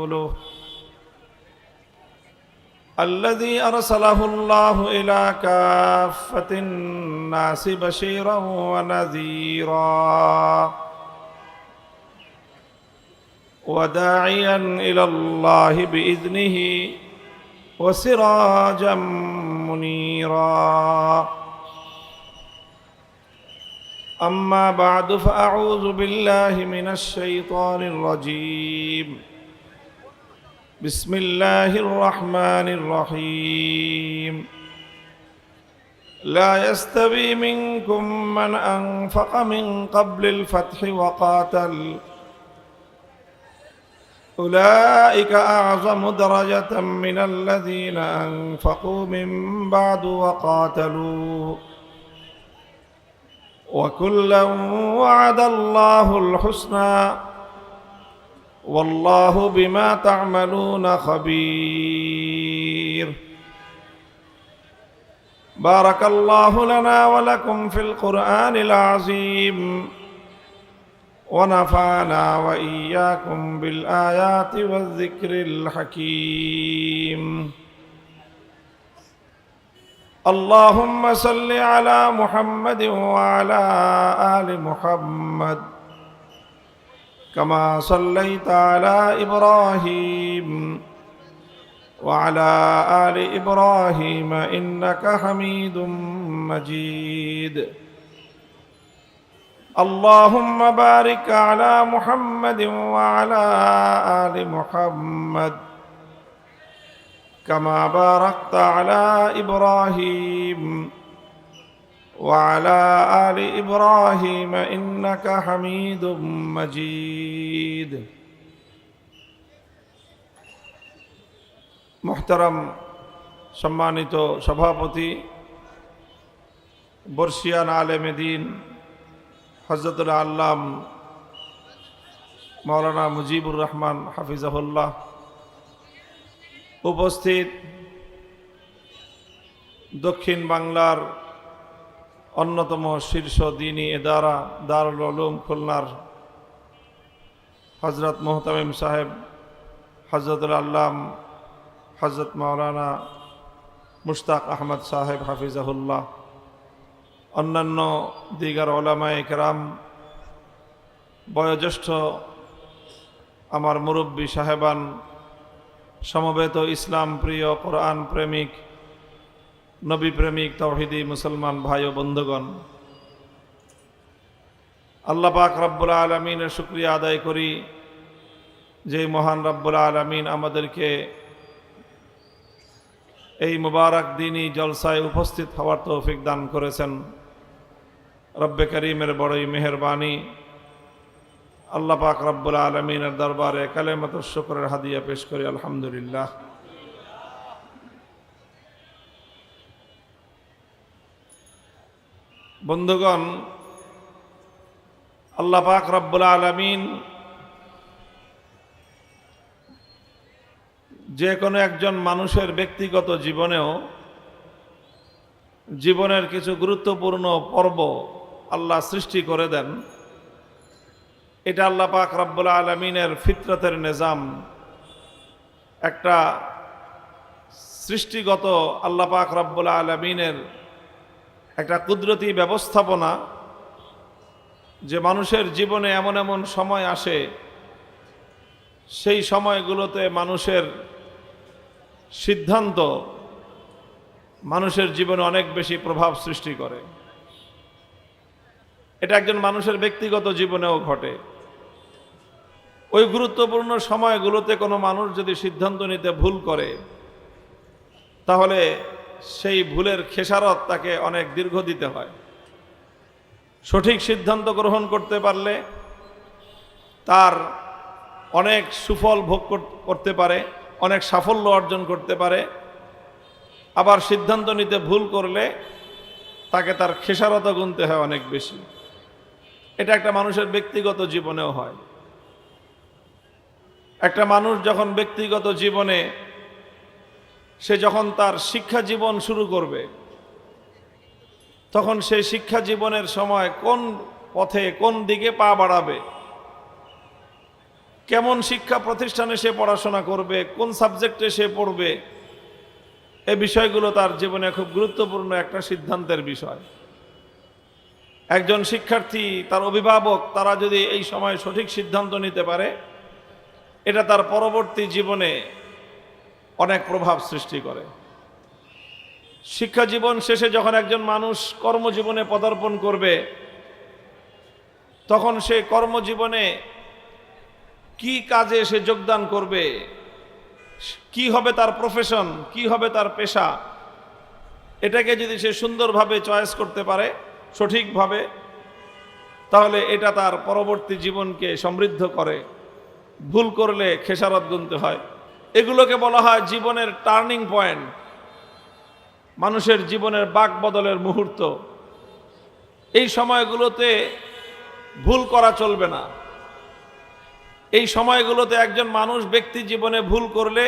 ورسوله الذي أرسله الله إلى كافة الناس بشيرا ونذيرا وداعيا إلى الله بإذنه وسراجا منيرا أما بعد فأعوذ بالله من الشيطان الرجيم بسم الله الرحمن الرحيم لا يستوي منكم من أنفق من قبل الفتح وقاتل أولئك أعظم درجة من الذين أنفقوا من بعد وقاتلوا وكلا وعد الله الحسنى والله بما تعملون خبير بارك الله لنا ولكم في القرآن العظيم ونفعنا وإياكم بالآيات والذكر الحكيم اللهم صل على محمد وعلى آل محمد كما صليت على إبراهيم وعلى آل إبراهيم إنك حميد مجيد اللهم بارك على محمد وعلى آل محمد كما باركت على إبراهيم وعلى آل إبراهيم إنك حميد مجيد محترم সম্মানিত সভাপতি বর্ষিয়ান আলেম দ্বীন হযরতুল আল্লাম মাওলানা মুজিবুর রহমান হাফিজাহুল্লাহ, উপস্থিত দক্ষিণ বাংলার অন্যতম শীর্ষ দ্বীনী ইদারা দারুল উলুম খুলনার হযরত মুহতামিম সাহেব হযরতুল আল্লাম হযরত মাওলানা মুশতাক আহমদ সাহেব হাফিজাহুল্লাহ, অন্যান্য দিগার উলামায়ে কেরাম, বয়োজ্যেষ্ঠ আমার মুরব্বী সাহেবান, সমবেত ইসলাম প্রিয় কোরআন প্রেমিক নবী প্রেমিক তাওহীদি মুসলমান ভাই ও বন্ধুগণ, আল্লাহ পাক রব্বুল আলামিনের শুকরিয়া আদায় করি যে মহান রব্বুল আলামিন আমাদেরকে এই মুবারক দিনী জলসায় উপস্থিত হওয়ার তৌফিক দান করেছেন। রব্বে করিমের বড়ই মেহেরবানি। আল্লাহ পাক রব্বুল আলামিনের দরবারে কালেমাতুশ শুকরের হাদিয়া পেশ করি আলহামদুলিল্লাহ। বন্ধুগণ, আল্লাহ পাক রব্বুল আলামিন যে কোনো একজন মানুষের ব্যক্তিগত জীবনের কিছু গুরুত্বপূর্ণ পর্ব আল্লাহ সৃষ্টি করে দেন। এটা আল্লাহ পাক রব্বুল আলামিনের ফিতরতের নিজাম, একটা সৃষ্টিগত আল্লাহ পাক রব্বুল আলামিনের একটা কুদরতি ব্যবস্থাপনা, যে মানুষের জীবনে এমন এমন সময় আসে, সেই সময়গুলোতে মানুষের সিদ্ধান্ত মানুষের জীবনে অনেক বেশি প্রভাব সৃষ্টি করে। এটা একজন মানুষের ব্যক্তিগত জীবনেও ঘটে। ওই গুরুত্বপূর্ণ সময়গুলোতে কোনো মানুষ যদি সিদ্ধান্ত নিতে ভুল করে, তাহলে সেই ভুলের খেসারত তাকে অনেক দীর্ঘ দিতে হয়। সঠিক সিদ্ধান্ত গ্রহণ করতে পারলে তার অনেক সুফল ভোগ করতে পারে, অনেক সাফল্য অর্জন করতে পারে। আবার সিদ্ধান্ত নিতে ভুল করলে তাকে তার খেসারত গুনতে হয় অনেক বেশি। এটা একটা মানুষের ব্যক্তিগত জীবনেও হয়। একটা মানুষ যখন ব্যক্তিগত জীবনে সে যখন তার শিক্ষা জীবন শুরু করবে, তখন সেই শিক্ষা জীবনের সময় কোন পথে কোন দিকে পা বাড়াবে কেমন শিক্ষা প্রতিষ্ঠানে সে পড়াশোনা করবে, কোন সাবজেক্টে সে পড়বে, এই বিষয়গুলো তার জীবনে খুব গুরুত্বপূর্ণ একটা সিদ্ধান্তের বিষয়। একজন শিক্ষার্থী, তার অভিভাবক, তারা যদি এই সময় সঠিক সিদ্ধান্ত নিতে পারে, এটা তার পরবর্তী জীবনে অনেক প্রভাব সৃষ্টি করে। শিক্ষা জীবন শেষে যখন একজন মানুষ কর্মজীবনে পদার্পণ করবে, তখন সে কর্মজীবনে কি কাজে সে যোগদান করবে, কি হবে তার প্রফেশন, কি হবে তার পেশা, এটাকে যদি সে সুন্দরভাবে চয়েস করতে পারে সঠিকভাবে, তাহলে এটা তার পরবর্তী জীবনকে সমৃদ্ধ করে। ভুল করলে খেসারত গুনতে হয়। এগুলোকে বলা হয় জীবনের টার্নিং পয়েন্ট, মানুষের জীবনের বাক বদলের মুহূর্ত। এই সময়গুলোতে ভুল করা চলবে না। এই সময়গুলোতে একজন মানুষ ব্যক্তি জীবনে ভুল করলে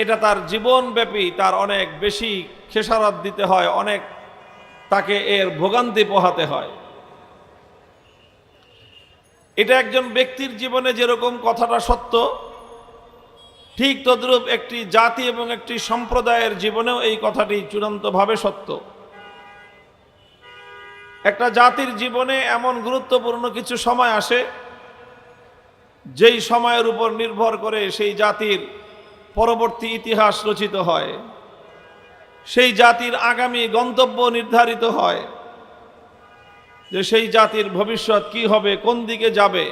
এটা তার জীবনব্যাপী তার অনেক বেশি খেসারত দিতে হয়, অনেক তাকে এর ভোগান্তি পোহাতে হয়। এটা একজন ব্যক্তির জীবনে যেরকম কথাটা সত্য, ঠিক তদ্রূপ একটি জাতি এবং একটি সম্প্রদায়ের জীবনেও এই কথাটি চূড়ান্তভাবে সত্য। একটা জাতির জীবনে এমন গুরুত্বপূর্ণ কিছু সময় আসে, যেই সময়ের উপর নির্ভর করে সেই জাতির পরবর্তী ইতিহাস রচিত হয়, সেই জাতির আগামী গন্তব্য নির্ধারিত হয়, যে সেই জাতির ভবিষ্যৎ কি হবে, কোন দিকে যাবে।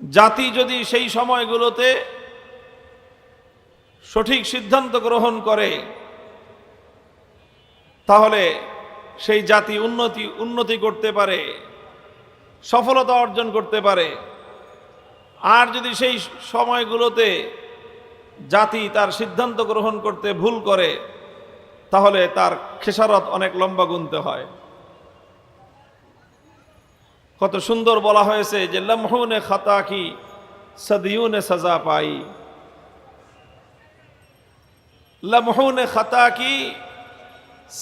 জাতি যদি সেই সময়গুলোতে সঠিক সিদ্ধান্ত গ্রহণ করে, তাহলে সেই জাতি উন্নতি করতে পারে, সফলতা অর্জন করতে পারে। আর যদি সেই সময়গুলোতে জাতি তার সিদ্ধান্ত গ্রহণ করতে ভুল করে, তাহলে তার খেসারত অনেক লম্বা গুনতে হয়। কত সুন্দর বলা হয়েছে যে লমহুনে খাতা কি সদিয়ুনে সাজা পাই, লমহুনে খাতা কি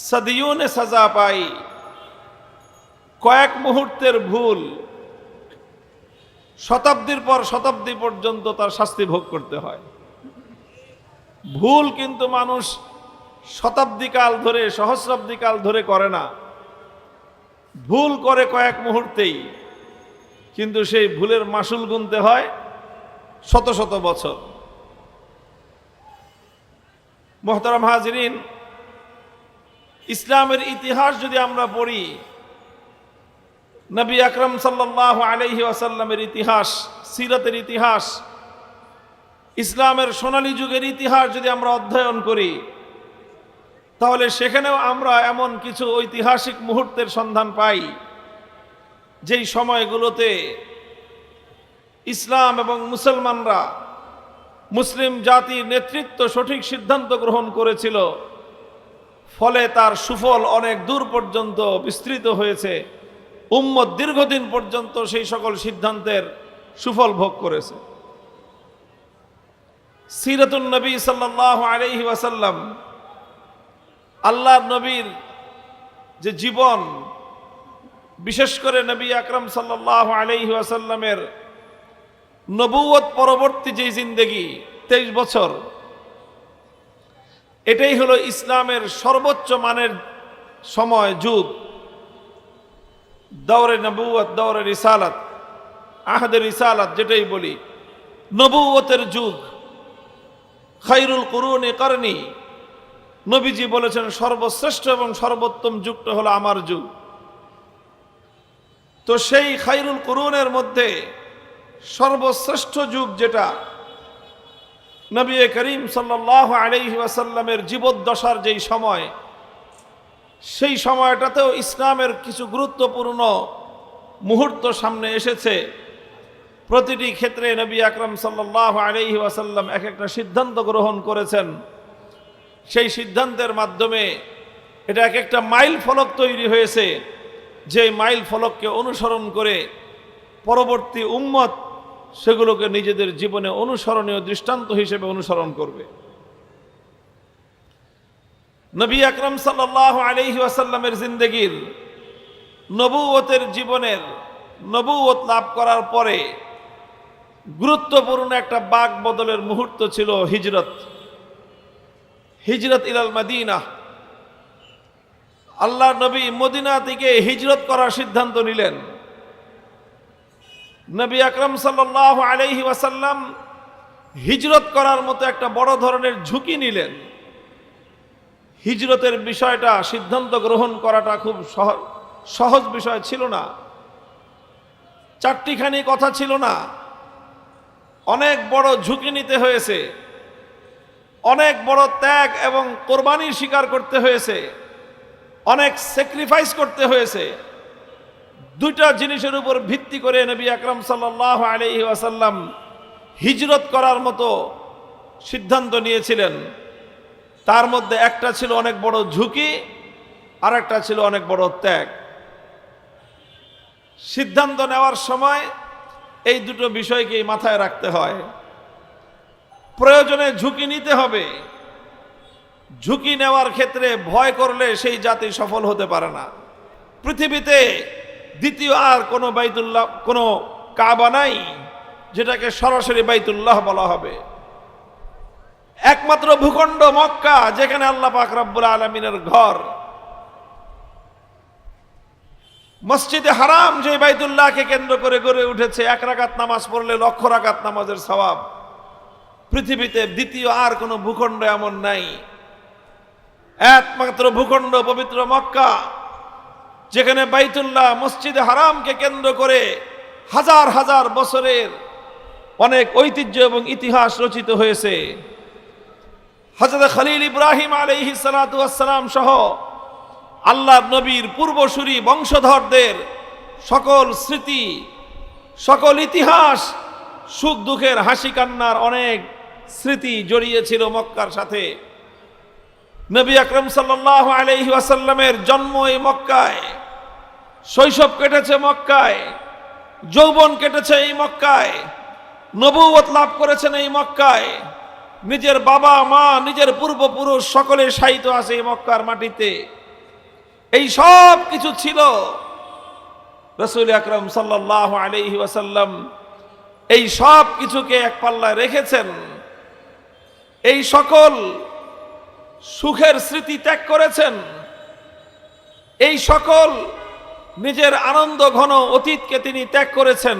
সদিয়ুনে সাজা পাই। কয়েক মুহূর্তের ভুল শতাব্দীর পর শতাব্দী পর্যন্ত তার শাস্তি ভোগ করতে হয়। ভুল কিন্তু মানুষ শতাব্দীকাল ধরে, সহস্রাব্দীকাল ধরে করে না, ভুল করে কয়েক মুহূর্তেই, কিন্তু সেই ভুলের মাসুল গুনতে হয় শত শত বছর। মোহতারাম হাজিরিন, ইসলামের ইতিহাস যদি আমরা পড়ি, নবী আকরাম সাল্লাল্লাহু আলাইহি ওয়াসাল্লামের ইতিহাস, সিরাতের ইতিহাস, ইসলামের সোনালী যুগের ইতিহাস যদি আমরা অধ্যয়ন করি, তাহলে সেখানেও আমরা এমন কিছু ঐতিহাসিক মুহূর্তের সন্ধান পাই, যেই সময়গুলোতে ইসলাম এবং মুসলমানরা, মুসলিম জাতির নেতৃত্ব সঠিক সিদ্ধান্ত গ্রহণ করেছিল, ফলে তার সুফল অনেক দূর পর্যন্ত বিস্তৃত হয়েছে। উম্মত দীর্ঘদিন পর্যন্ত সেই সকল সিদ্ধান্তের সুফল ভোগ করেছে। সিরাতুন নবী সাল্লাল্লাহু আলাইহি ওয়াসাল্লাম, আল্লাহর নবীর যে জীবন, বিশেষ করে নবী আকরাম সাল্লাল্লাহু আলাইহি ওয়াসাল্লামের নবুয়ত পরবর্তী যে জিন্দেগি 23 বছর, এটাই হলো ইসলামের সর্বোচ্চ মানের সময়, যুগ। দৌরে নবুয়ত, দৌরে রিসালাত, আহদে রিসালাত যেটাই বলি, নবুয়তের যুগ। খায়রুল কুরুনি করনি, নবীজি বলেছেন সর্বশ্রেষ্ঠ এবং সর্বোত্তম যুগটা হলো আমার যুগ। তো সেই খায়রুল কুরুনের মধ্যে সর্বশ্রেষ্ঠ যুগ যেটা, নবী করিম সাল্লাল্লাহু আলাইহি ওয়াসাল্লামের জীবদ্দশার যেই সময়, সেই সময়টাতেও ইসলামের কিছু গুরুত্বপূর্ণ মুহূর্ত সামনে এসেছে। প্রতিটি ক্ষেত্রে নবী আকরাম সাল্লাল্লাহু আলাইহি ওয়াসাল্লাম এক একটা সিদ্ধান্ত গ্রহণ করেছেন। সেই সিদ্ধান্তের মাধ্যমে এটা এক একটা মাইল ফলক তৈরি হয়েছে, যে মাইল ফলককে অনুসরণ করে পরবর্তী উম্মত সেগুলোকে নিজেদের জীবনে অনুসরণীয় দৃষ্টান্ত হিসেবে অনুসরণ করবে। নবী আকরাম সাল্লাল্লাহু আলাইহি ওয়াসাল্লামের জিন্দেগির, নবুয়তের জীবনের, নবুয়ত লাভ করার পরে গুরুত্বপূর্ণ একটা বাক বদলের মুহূর্ত ছিল হিজরত। হিজরত ইলাল মদিনা, আল্লাহ নবী মদিনা থেকে হিজরত করার সিদ্ধান্ত নিলেন। নবী আকরাম সাল্লাল্লাহু আলাইহি ওয়াসাল্লাম হিজরত করার মতো একটা বড় ধরনের ঝুঁকি নিলেন। হিজরতের বিষয়টা সিদ্ধান্ত গ্রহণ করাটা খুব সহজ বিষয় ছিল না, চারটিখানি কথা ছিল না, অনেক বড় ঝুঁকি নিতে হয়েছে, অনেক বড় ত্যাগ এবং কোরবানি স্বীকার করতে হয়েছে, অনেক স্যাক্রিফাইস করতে হয়েছে। দুইটা জিনিসের উপর ভিত্তি করে নবী আকরাম সাল্লাল্লাহু আলাইহি ওয়াসাল্লাম হিজরত করার মতো সিদ্ধান্ত নিয়েছিলেন। তার মধ্যে একটা ছিল অনেক বড় ঝুঁকি, আর একটা ছিল অনেক বড় ত্যাগ। সিদ্ধান্ত নেওয়ার সময় এই দুটো বিষয়কেই মাথায় রাখতে হয়। প্রয়োজনে ঝুঁকি নিতে হবে। ঝুঁকি নেওয়ার ক্ষেত্রে ভয় করলে সেই জাতি সফল হতে পারে না। পৃথিবীতে দ্বিতীয় আর কোনো বাইতুল্লাহ, কোনো কাবা নাই যেটাকে সরাসরি বাইতুল্লাহ বলা হবে। একমাত্র ভূখণ্ড মক্কা, যেখানে আল্লাহ পাক রব্বুল আলামিনের ঘর। মসজিদে হারাম যে বাইতুল্লাহকে কেন্দ্র করে গড়ে উঠেছে, 1 রাকাত নামাজ পড়লে 1,00,000 রাকাত নামাজের সওয়াব। পৃথিবীতে দ্বিতীয় আর কোনো ভূখণ্ড এমন নাই। একমাত্র ভূখণ্ড পবিত্র মক্কা, যেখানে বাইতুল্লাহ মসজিদে হারামকে কেন্দ্র করে হাজার হাজার বছরের অনেক ঐতিহ্য এবং ইতিহাস রচিত হয়েছে। হযরত খলিল ইব্রাহিম আলাইহিস সালাতু ওয়াস সালাম সহ আল্লাহর নবীর পূর্বসূরি বংশধরদের সকল স্মৃতি, সকল ইতিহাস, সুখ দুঃখের হাসি কান্নার অনেক স্মৃতি জড়িয়ে ছিল মক্কার সাথে। নবী আকরাম সাল্লাল্লাহু আলাইহি ওয়াসাল্লামের জন্ম এই মক্কায়, শৈশব কেটেছে মক্কায়, যৌবন কেটেছে এই মক্কায়, নবুয়ত লাভ করেছেন এই মক্কায়। নিজের বাবা মা, নিজের পূর্বপুরুষ সকলে শায়িত আছে এই মক্কার মাটিতে। এই সব কিছু ছিল। রাসূল আকরাম সাল্লাল্লাহু আলাইহি ওয়াসাল্লাম এই সব কিছুকে এক পাল্লায় রেখেছেন। এই সকল সুখের স্মৃতি ত্যাগ করেছেন। এই সকল নিজের আনন্দ ঘন অতীতকে তিনি ত্যাগ করেছেন,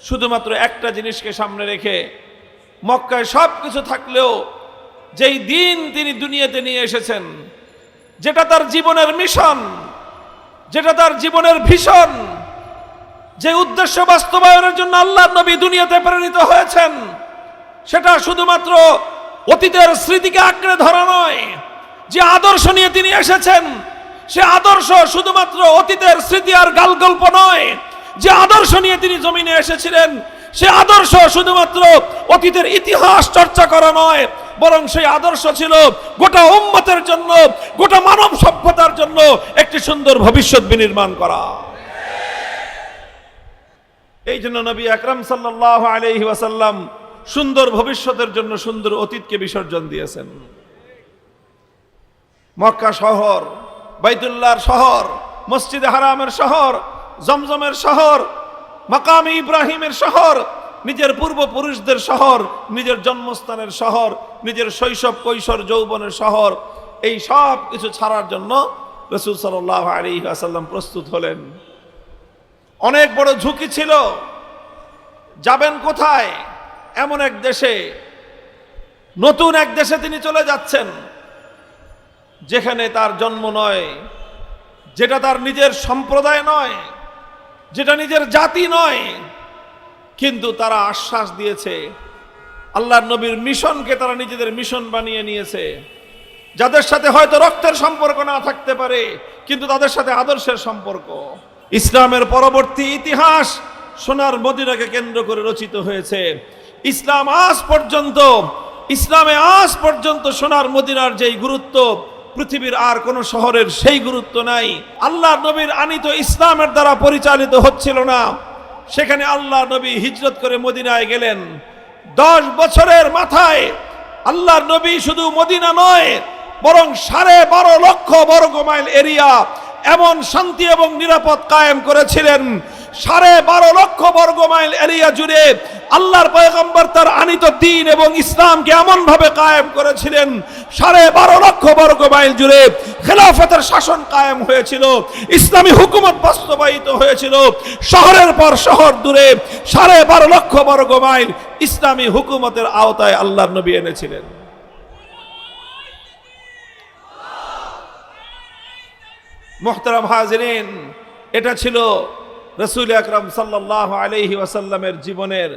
শুধুমাত্র একটা জিনিসকে সামনে রেখে। মক্কায় সব কিছু থাকলেও যেই দিন তিনি দুনিয়াতে নিয়ে এসেছেন, যেটা তার জীবনের মিশন, যেটা তার জীবনের ভীষণ, যে উদ্দেশ্য বাস্তবায়নের জন্য আল্লাহর নবী দুনিয়াতে প্রেরিত হয়েছেন, সেটা শুধুমাত্র অতীতের স্মৃতিকে আঁকড়ে ধরা নয়। যে আদর্শ নিয়ে তিনি এসেছেন, সে আদর্শ শুধুমাত্র অতীতের স্মৃতি আর গালগল্প নয়। যে আদর্শ নিয়ে তিনি জমিনে এসেছিলেন, সে আদর্শ শুধুমাত্র অতীতের ইতিহাস চর্চা করা নয়, বরং সেই আদর্শ ছিল গোটা উম্মতের জন্য, গোটা মানব সভ্যতার জন্য একটি সুন্দর ভবিষ্যৎ বিনির্মাণ করা। এই জন্য নবী আকরাম সাল্লাল্লাহু আলাইহি ওয়াসাল্লাম সুন্দর ভবিষ্যতের জন্য সুন্দর অতীতকে বিসর্জন দিয়েছেন। মক্কা শহর, বাইতুল্লাহর শহর, মসজিদে হারামের শহর, জমজমের শহর, মাকামে ইব্রাহিমের শহর, নিজের পূর্বপুরুষদের শহর, নিজের জন্মস্থানের শহর, নিজের শৈশব কৈশোর যৌবনের শহর, এই সব কিছু ছাড়ার জন্য রাসূল সাল্লাল্লাহু আলাইহি ওয়াসাল্লাম প্রস্তুত হলেন। অনেক বড় ঝুঁকি ছিল। যাবেন কোথায়? এমন এক দেশে, নতুন এক দেশে তিনি চলে যাচ্ছেন, যেখানে তার জন্ম নয়, যেটা তার নিজের সম্প্রদায় নয়, যেটা নিজের জাতি নয়। কিন্তু তারা আশ্বাস দিয়েছে, আল্লাহর নবীর মিশনকে তারা নিজেদের মিশন বানিয়ে নিয়েছে। যাদের সাথে হয়তো রক্তের সম্পর্ক না থাকতে পারে, কিন্তু তাদের সাথে আদর্শের সম্পর্ক। ইসলামের পরবর্তী ইতিহাস সোনার মদিনাকে কেন্দ্র করে রচিত হয়েছে। ইসলামে আজ পর্যন্ত সোনার মদিনার যেই গুরুত্ব, পৃথিবীর আর কোন শহরের সেই গুরুত্ব নাই। আল্লাহর নবীর আনিত ইসলামের দ্বারা পরিচালিত হচ্ছিল না। সেখানে আল্লাহ নবী হিজরত করে মদিনায় গেলেন। 10 বছরের মাথায় আল্লাহর নবী শুধু মদিনা নয়, বরং 12.5 লক্ষ বর্গ মাইল এরিয়া এমন শান্তি এবং নিরাপদ কায়েম করেছিলেন, 12.5 লক্ষ বর্গ মাইল এরিয়া জুড়ে আল্লাহর পয়গম্বর তার আনিত দ্বীন এবং ইসলামকে এমন ভাবে কায়েম করেছিলেন, 12.5 লক্ষ বর্গ মাইল জুড়ে খেলাফতের শাসন কায়েম হয়েছিল, ইসলামী হুকুমত বাস্তবায়িত হয়েছিল। শহরের পর শহর দূরে 12.5 লক্ষ বর্গ মাইল ইসলামী হুকুমতের আওতায় আল্লাহর নবী এনেছিলেন। মুহতারাম হাজিরিন, এটা ছিল রাসূল আকরাম সাল্লাল্লাহু আলাইহি ওয়াসাল্লামের জীবনের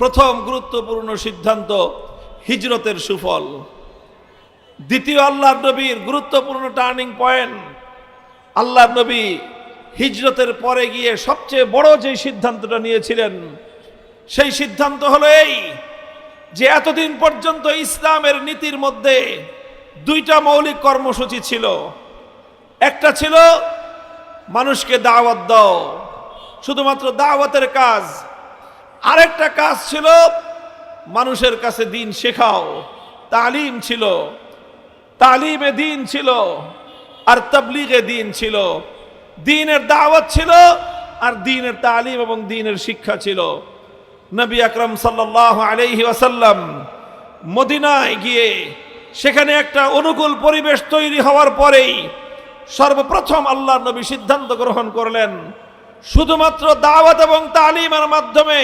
প্রথম গুরুত্বপূর্ণ সিদ্ধান্ত, হিজরতের সুফল। দ্বিতীয় আল্লাহর নবীর গুরুত্বপূর্ণ টার্নিং পয়েন্ট, আল্লাহর নবী হিজরতের পরে গিয়ে সবচেয়ে বড় যে সিদ্ধান্তটা নিয়েছিলেন, সেই সিদ্ধান্ত হলো এই যে এতদিন পর্যন্ত ইসলামের নীতির মধ্যে 2টা মৌলিক কর্মসূচি ছিল। একটা ছিল মানুষকে দাওয়াত দাও, শুধুমাত্র দাওয়াতের কাজ। আরেকটা কাজ ছিল মানুষের কাছে দ্বীন শেখাও, তালিম ছিল, তালিমে দ্বীন ছিল, আর তাবলীগে দ্বীন ছিল। দ্বীনের দাওয়াত ছিল আর দ্বীনের তালিম এবং দ্বীনের শিক্ষা ছিল। নবী আকরাম সাল্লাল্লাহু আলাইহি ওয়াসাল্লাম মদিনায় গিয়ে সেখানে একটা অনুকূল পরিবেশ তৈরি হওয়ার পরেই সর্বপ্রথম আল্লাহর নবী সিদ্ধান্ত গ্রহণ করলেন শুধুমাত্র দাওয়াত এবং তালিমের মাধ্যমে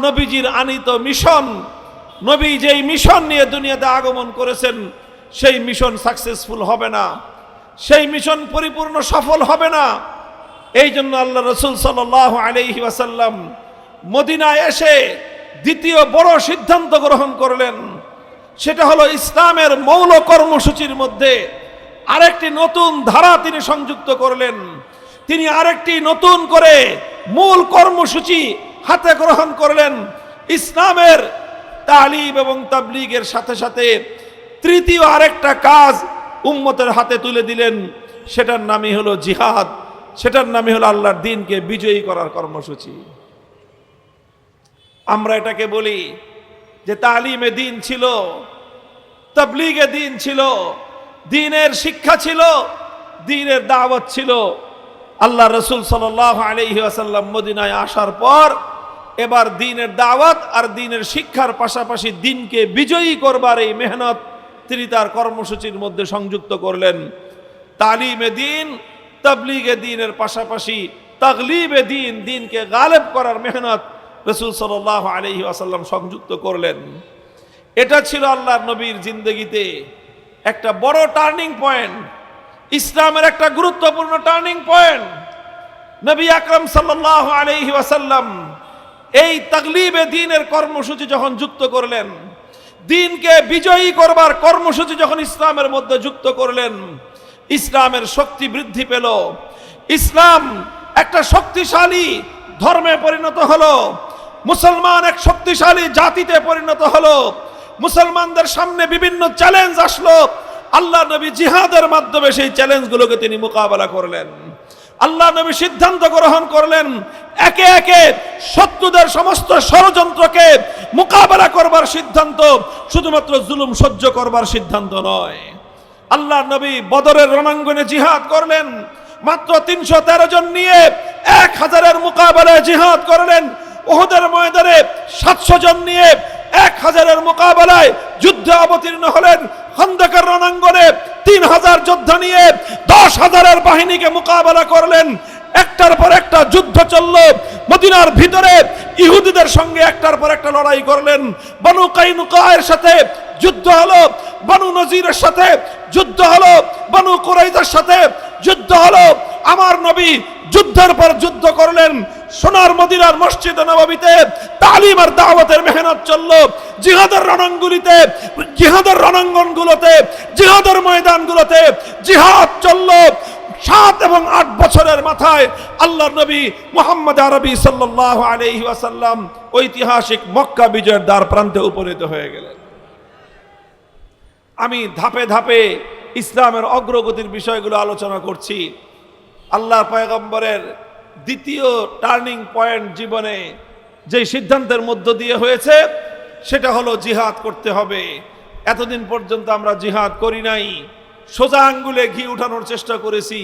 নবীজির আনিত মিশন, নবী যেই মিশন নিয়ে দুনিয়াতে আগমন করেছেন সেই মিশন সাকসেসফুল হবে না, সেই মিশন পরিপূর্ণ সফল হবে না। এই জন্য আল্লাহ রাসূল সাল্লাল্লাহু আলাইহি ওয়াসাল্লাম মদিনায় এসে দ্বিতীয় বড় সিদ্ধান্ত গ্রহণ করলেন। সেটা হলো ইসলামের মৌল কর্মসূচির মধ্যে আরেকটি নতুন ধারা তিনি সংযুক্ত করলেন। তিনি আরেকটি নতুন করে মূল কর্মসূচি হাতে গ্রহণ করলেন। ইসলামের তালিম এবং তাবলীগের সাথে সাথে তৃতীয় আরেকটা কাজ উম্মতের হাতে তুলে দিলেন, সেটার নামই হলো জিহাদ, সেটার নামই হলো আল্লাহর দ্বীনকে বিজয়ী করার কর্মসূচি। আমরা এটাকে বলি যে তালিমে দ্বীন ছিল, তাবলীগে দ্বীন ছিল, দ্বীনের শিক্ষা ছিল, দ্বীনের দাওয়াত ছিল। আল্লাহ রাসূল সাল্লাল্লাহু আলাইহি ওয়াসাল্লাম মদিনায় আসার পর এবার দ্বীনের দাওয়াত আর দ্বীনের শিক্ষার পাশাপাশি দ্বীনকে বিজয়ী করবার এই মেহনত তিনি তার কর্মসূচির মধ্যে সংযুক্ত করলেন। তালিমে দ্বীন, তাবলীগে দ্বীনের পাশাপাশি তাগলিবে দ্বীন, দ্বীনকে গালেব করার মেহনত রাসূল সাল্লাল্লাহু আলাইহি ওয়াসাল্লাম সংযুক্ত করলেন। এটা ছিল আল্লাহর নবীর জিন্দেগিতে একটা বড় টার্নিং পয়েন্ট, ইসলামের একটা গুরুত্বপূর্ণ টার্নিং পয়েন্ট। নবী আকরাম সাল্লাল্লাহু আলাইহি ওয়াসাল্লাম এই তাগলিবে দ্বীনের কর্মসূচি যখন যুক্ত করলেন, দ্বীনকে বিজয়ী করবার কর্মসূচি যখন ইসলামের মধ্যে যুক্ত করলেন, ইসলামের শক্তি বৃদ্ধি পেল, ইসলাম একটা শক্তিশালী ধর্মে পরিণত হলো, মুসলমান এক শক্তিশালী জাতিতে পরিণত হলো। মুসলমানদের সামনে বিভিন্ন চ্যালেঞ্জ আসলো, আল্লাহ নবী জিহাদের মাধ্যমে সেই চ্যালেঞ্জগুলোকে তিনি মোকাবেলা করলেন। আল্লাহ নবী সিদ্ধান্ত গ্রহণ করলেন একে একে শত্রুদের সমস্ত ষড়যন্ত্রকে মোকাবেলা করবার সিদ্ধান্ত, শুধুমাত্র জুলুম সহ্য করবার সিদ্ধান্ত নয়। আল্লাহ নবী বদরের রণাঙ্গনে জিহাদ করলেন, মাত্র 313 জন নিয়ে 1000-এর মোকাবেলায় জিহাদ করলেন। উহুদের ময়দানে 700 জন নিয়ে 1000-এর মোকাবেলায় যুদ্ধে অবতীর্ণ হলেন। খন্দকের রণাঙ্গনে 3000 যোদ্ধা নিয়ে 10,000-এর বাহিনীকে মোকাবেলা করলেন। একটার পর একটা যুদ্ধ চলল। মদিনার ভিতরে ইহুদিদের সঙ্গে একটার পর একটা লড়াই করলেন। বনু কাইনুকায়ের সাথে যুদ্ধ হলো, বনু নজিরের সাথে যুদ্ধ হলো, বনু কুরাইজার সাথে যুদ্ধ হলো। আমার নবী যুদ্ধের পর যুদ্ধ করলেন। সোনার মদিনার মসজিদ নববীতে তালিম আর দাওয়াতের মেহনত চলল। জিহাদের রণাঙ্গনগুলোতে, জিহাদের রণাঙ্গনগুলোতে, জিহাদের ময়দানগুলোতে জিহাদ চলল। 7 এবং 8 বছরের মাথায় আল্লাহর নবী মুহাম্মদ আরবি সাল্লাল্লাহু আলাইহি ওয়াসাল্লাম ঐতিহাসিক মক্কা বিজয়ের দ্বার প্রান্তে উপনীত হয়ে গেলেন। আমি ধাপে ধাপে ইসলামের অগ্রগতির বিষয়গুলো আলোচনা করছি। আল্লাহর পয়গম্বরের দ্বিতীয় টার্নিং পয়েন্ট জীবনে যে সিদ্ধান্তের মধ্য দিয়ে হয়েছে সেটা হলো জিহাদ করতে হবে। এতদিন পর্যন্ত আমরা জিহাদ করি নাই, সোজা আঙ্গুলে ঘি উঠানোর চেষ্টা করেছি।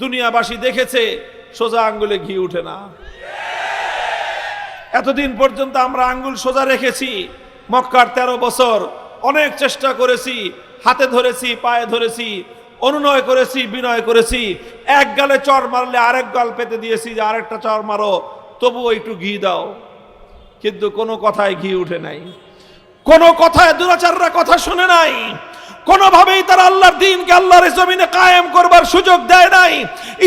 দুনিয়াবাসী দেখেছে সোজা আঙ্গুলে ঘি উঠে না। এতদিন পর্যন্ত আমরা আঙ্গুল সোজা রেখেছি, মক্কার 13 বছর অনেক চেষ্টা করেছি, হাতে ধরেছি, পায়ে ধরেছি, অনুনয় করেছি, বিনয় করেছি, এক গালে চর মারলে আরেক গাল পেতে দিয়েছি যে আরেকটা চর মারো, তবুও একটু ঘি দাও, কিন্তু কোনো কথায় ঘি উঠে নাই, কোনো কথায় দুরাচাররা কথা শুনে নাই, কোনোভাবেই তারা আল্লাহর দ্বীনকে আল্লাহর জমিনে কায়েম করবার সুযোগ দেয় নাই,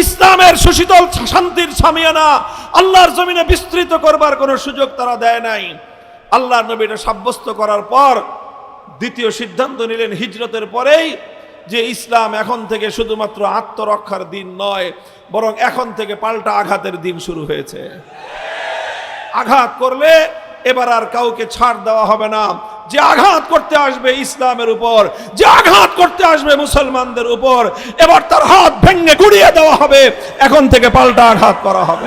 ইসলামের সুশীতল শান্তির সামিয়ানা আল্লাহর জমিনে বিস্তৃত করবার কোনো সুযোগ তারা দেয় নাই। আল্লাহর নবী এটা সাব্যস্ত করার পর দ্বিতীয় সিদ্ধান্ত নিলেন হিজরতের পরেই যে ইসলাম এখন থেকে শুধুমাত্র আত্মরক্ষার দিন নয়, বরং এখন থেকে পাল্টা আঘাতের দিন শুরু হয়েছে। আঘাত করলে এবার আর কাউকে ছাড় দেওয়া হবে না। যে আঘাত করতে আসবে ইসলামের উপর, যে আঘাত করতে আসবে মুসলমানদের উপর, এবার তার হাত ভেঙে গুড়িয়ে দেওয়া হবে, এখন থেকে পাল্টা আঘাত করা হবে।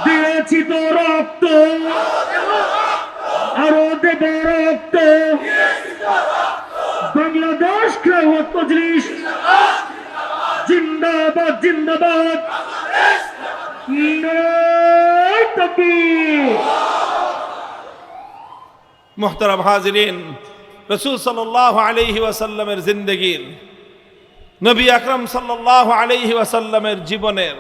দিয়েছি তো রক্ত, আরো দেব রক্ত, বাংলাদেশ খেলাফত মজলিস জিন্দাবাদ জিন্দাবাদ। নারায়ে তাকবীর। মুহতারাম হাজিরিন, রাসূল সাল্লাল্লাহু আলাইহি ওয়াসাল্লামের জিন্দেগীর, নবী আকরাম সাল্লাল্লাহু আলাইহি ওয়াসাল্লামের জীবনের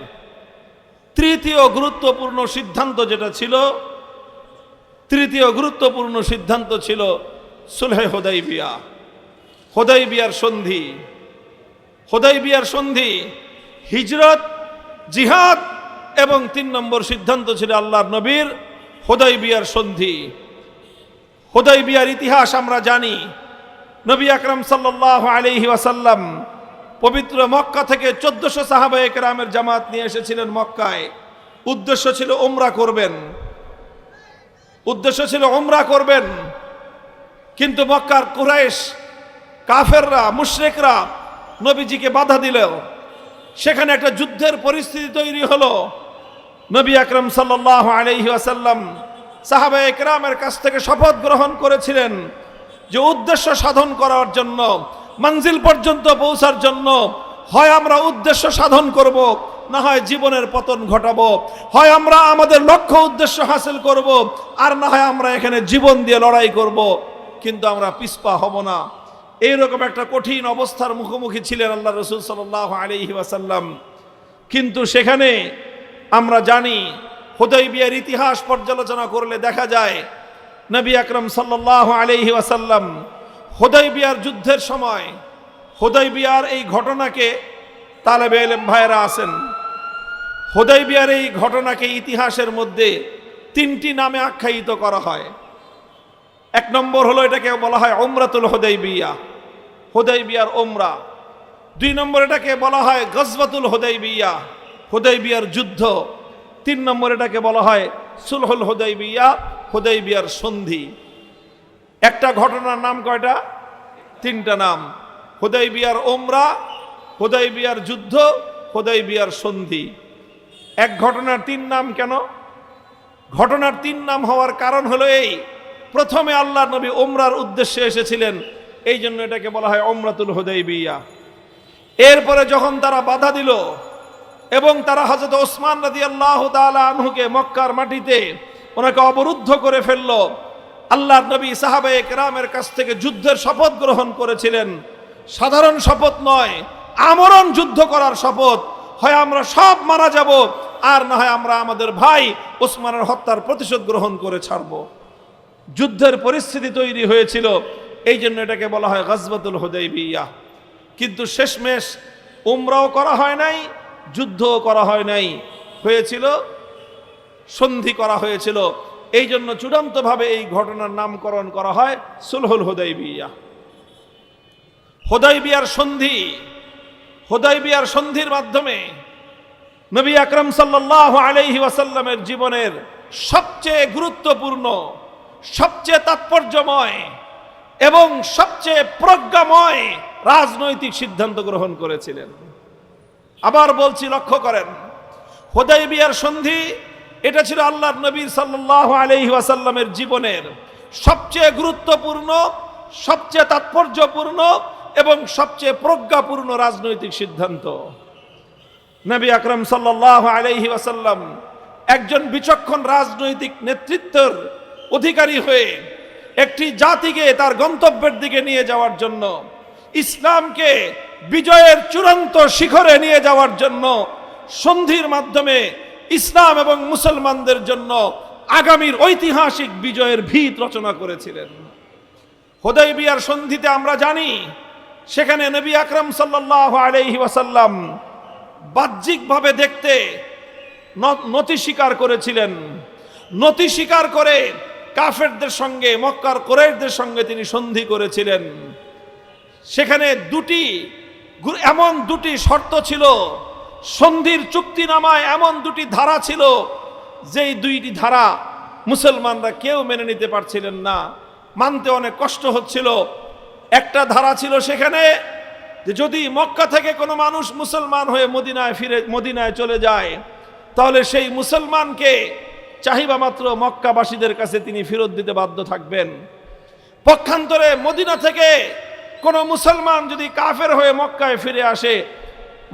তৃতীয় গুরুত্বপূর্ণ সিদ্ধান্ত যেটা ছিল, তৃতীয় গুরুত্বপূর্ণ সিদ্ধান্ত ছিল সুলহে হুদাইবিয়া, হুদাইবিয়ার সন্ধি। হুদাইবিয়ার সন্ধি, হিজরত, জিহাদ এবং 3 নম্বর সিদ্ধান্ত ছিল আল্লাহর নবীর হুদাইবিয়ার সন্ধি। হুদাইবিয়ার ইতিহাস আমরা জানি। নবী আকরাম সাল্লাল্লাহু আলাইহি ওয়াসাল্লাম পবিত্র মক্কা থেকে 1400 সাহাবায়ে কেরামের জামাত নিয়ে এসেছিলেন মক্কায়। উদ্দেশ্য ছিল উমরা করবেন, উদ্দেশ্য ছিল উমরা করবেন। কিন্তু মক্কার কুরাইশ, কাফেররা, মুশরিকরা নবীজিকে বাধা দিল। সেখানে একটা যুদ্ধের পরিস্থিতি তৈরি হলো। নবী আকরাম সাল্লাল্লাহু আলাইহি ওয়াসাল্লাম সাহাবায়ে কেরামের কাছ থেকে শপথ গ্রহণ করেছিলেন যে উদ্দেশ্য সাধন করার জন্য, মঞ্জিল পর্যন্ত পৌঁছার জন্য হয় আমরা উদ্দেশ্য সাধন করব, না হয় জীবনের পতন ঘটাবো। হয় আমরা আমাদের লক্ষ্য উদ্দেশ্য হাসিল করব, আর না হয় আমরা এখানে জীবন দিয়ে লড়াই করব, কিন্তু আমরা পিছপা হব না। এইরকম একটা কঠিন অবস্থার মুখোমুখি ছিলেন আল্লাহ রাসূল সাল্লাল্লাহু আলাইহি ওয়াসাল্লাম। কিন্তু সেখানে আমরা জানি, হুদাইবিয়ার ইতিহাস পর্যালোচনা করলে দেখা যায় নবী আকরাম সাল্লাল্লাহু আলাইহি ওয়াসাল্লাম হুদাইবিয়ার যুদ্ধের সময়, হুদাইবিয়ার এই ঘটনাকে, তালেবে ইলম ভাইরা আছেন, হুদাইবিয়ার এই ঘটনাকে ইতিহাসের মধ্যে 3টি নামে আখ্যায়িত করা হয়। 1 নম্বর হলো এটাকে বলা হয় উমরাতুল হুদাইবিয়া, হুদাইবিয়ার উমরা। 2 নম্বর এটাকে বলা হয় গজওয়াতুল হুদাইবিয়া, হুদাইবিয়ার যুদ্ধ। 3 নম্বর এটাকে বলা হয় সুলহুল হুদাইবিয়া, হুদাইবিয়ার সন্ধি। একটা ঘটনার নাম কয়টা? 3টা নাম। হুদাইবিয়ার উমরা, হুদাইবিয়ার যুদ্ধ, হুদাইবিয়ার সন্ধি। এক ঘটনার 3 নাম কেন? ঘটনার 3 নাম হওয়ার কারণ হলো এই, প্রথমে আল্লাহর নবী উমরার উদ্দেশ্যে এসেছিলেন, এই জন্য এটাকে বলা হয় উমরাতুল হুদাইবিয়া। এরপরে যখন তারা বাধা দিল এবং তারা হযরত ওসমান রাদিয়াল্লাহু তাআলা আনহুকে মক্কার মাটিতে ওনাকে অবরুদ্ধ করে ফেলল, আল্লাহর নবী সাহাবায়ে কেরামের কাছ থেকে যুদ্ধের শপথ গ্রহণ করেছিলেন। সাধারণ শপথ নয়, আমরণ যুদ্ধ করার শপথ। হয় আমরা সব মারা যাব, আর না হয় আমরা আমাদের ভাই ওসমানের হত্যার প্রতিশোধ গ্রহণ করে ছাড়ব। যুদ্ধের পরিস্থিতি তৈরি হয়েছিল, এই জন্য এটাকে বলা হয় গজওয়াতুল হুদাইবিয়া। কিন্তু শেষমেশ উমরাও করা হয় নাই, যুদ্ধও করা হয় নাই, হয়েছিল সন্ধি করা হয়েছিল। এই জন্য চূড়ান্তভাবে এই ঘটনার নামকরণ করা হয় সুলহুল হুদাইবিয়া। হুদাইবিয়ার সন্ধি, হুদাইবিয়ার সন্ধির মাধ্যমে নবী আকরাম সাল্লাল্লাহু আলাইহি ওয়াসাল্লামের জীবনের সবচেয়ে গুরুত্বপূর্ণ, সবচেয়ে তাৎপর্যময় এবং সবচেয়ে প্রজ্ঞাময় রাজনৈতিক সিদ্ধান্ত গ্রহণ করেছিলেন। আবার বলছি, লক্ষ্য করেন, হুদাইবিয়ার সন্ধি এটা ছিল আল্লাহর নবী সাল্লাল্লাহু আলাইহি ওয়াসাল্লামের জীবনের সবচেয়ে গুরুত্বপূর্ণ, সবচেয়ে তাৎপর্যপূর্ণ এবং সবচেয়ে প্রজ্ঞাপূর্ণ রাজনৈতিক সিদ্ধান্ত। নবী আকরাম সাল্লাল্লাহু আলাইহি ওয়াসাল্লাম একজন বিচক্ষণ রাজনৈতিক নেতৃত্বের অধিকারী হয়ে একটি জাতিকে তার গন্তব্যের দিকে নিয়ে যাওয়ার জন্য, ইসলামকে বিজয়ের চূড়ান্ত শিখরে নিয়ে যাওয়ার জন্য সন্ধির মাধ্যমে ইসলাম এবং মুসলমানদের জন্য আগামীর ঐতিহাসিক বিজয়ের ভিত রচনা করেছিলেন। হুদায়বিয়ার সন্ধিতে আমরা জানি সেখানে নবী আকরাম সাল্লাল্লাহু আলাইহি ওয়াসাল্লাম বাহ্যিকভাবে দেখতে নতি স্বীকার করেছিলেন। নতি স্বীকার করে কাফেরদের সঙ্গে, মক্কার কুরাইশদের সঙ্গে তিনি সন্ধি করেছিলেন। সেখানে এমন দুটি শর্ত ছিল, সন্ধির চুক্তিনামায় এমন দুটি ধারা ছিল, যেই দুইটি ধারা মুসলমানরা কেউ মেনে নিতে পারছিলেন না, মানতে অনেক কষ্ট হচ্ছিল। একটা ধারা ছিল সেখানে যে যদি মক্কা থেকে কোনো মানুষ মুসলমান হয়ে মদিনায় চলে যায়, তাহলে সেই মুসলমানকে চাহিবা মাত্র মক্কাবাসীদের কাছে তিনি ফেরত দিতে বাধ্য থাকবেন। পক্ষান্তরে মদিনা থেকে কোনো মুসলমান যদি কাফের হয়ে মক্কায় ফিরে আসে,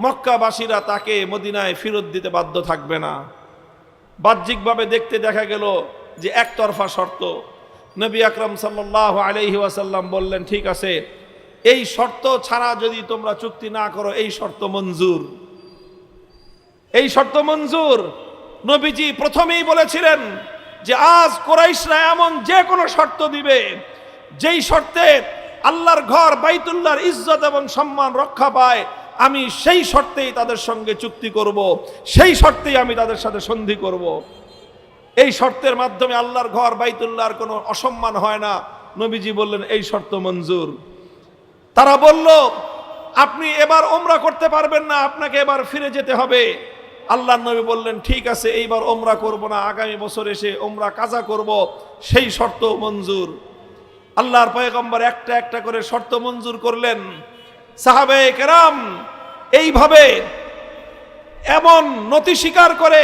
মক্কাবাসীরা তাকে মদিনায় ফেরত দিতে বাধ্য থাকবে না। বাহ্যিকভাবে দেখতে দেখা গেল যে একতরফা শর্ত। নবী আকরাম সাল্লাল্লাহু আলাইহি ওয়াসাল্লাম বললেন, ঠিক আছে, এই শর্ত ছাড়া যদি তোমরা চুক্তি না করো, এই শর্ত মঞ্জুর, এই শর্ত মঞ্জুর। নবীজি প্রথমেই বলেছিলেন যে আজ কুরাইশরা এমন যে কোনো শর্ত দিবে, যেই শর্তে আল্লাহর ঘর বাইতুল্লাহর ইজ্জত এবং সম্মান রক্ষা পায়, আমি সেই শর্তেই তাদের সঙ্গে চুক্তি করব, সেই শর্তেই আমি তাদের সাথে সন্ধি করব। এই শর্তের মাধ্যমে আল্লাহর ঘর বাইতুল্লাহর কোনো অসম্মান হয় না। নবীজি বললেন এই শর্ত মঞ্জুর। তারা বলল, আপনি এবার ওমরা করতে পারবেন না, আপনাকে এবার ফিরে যেতে হবে। আল্লাহর নবী বললেন, ঠিক আছে, এইবার ওমরা করব না, আগামী বছর এসে ওমরা কাজা করব, সেই শর্ত মঞ্জুর। আল্লাহর পয়গম্বর একটা একটা করে শর্ত মঞ্জুর করলেন। সাহাবায়ে কেরাম এইভাবে এমন নতি স্বীকার করে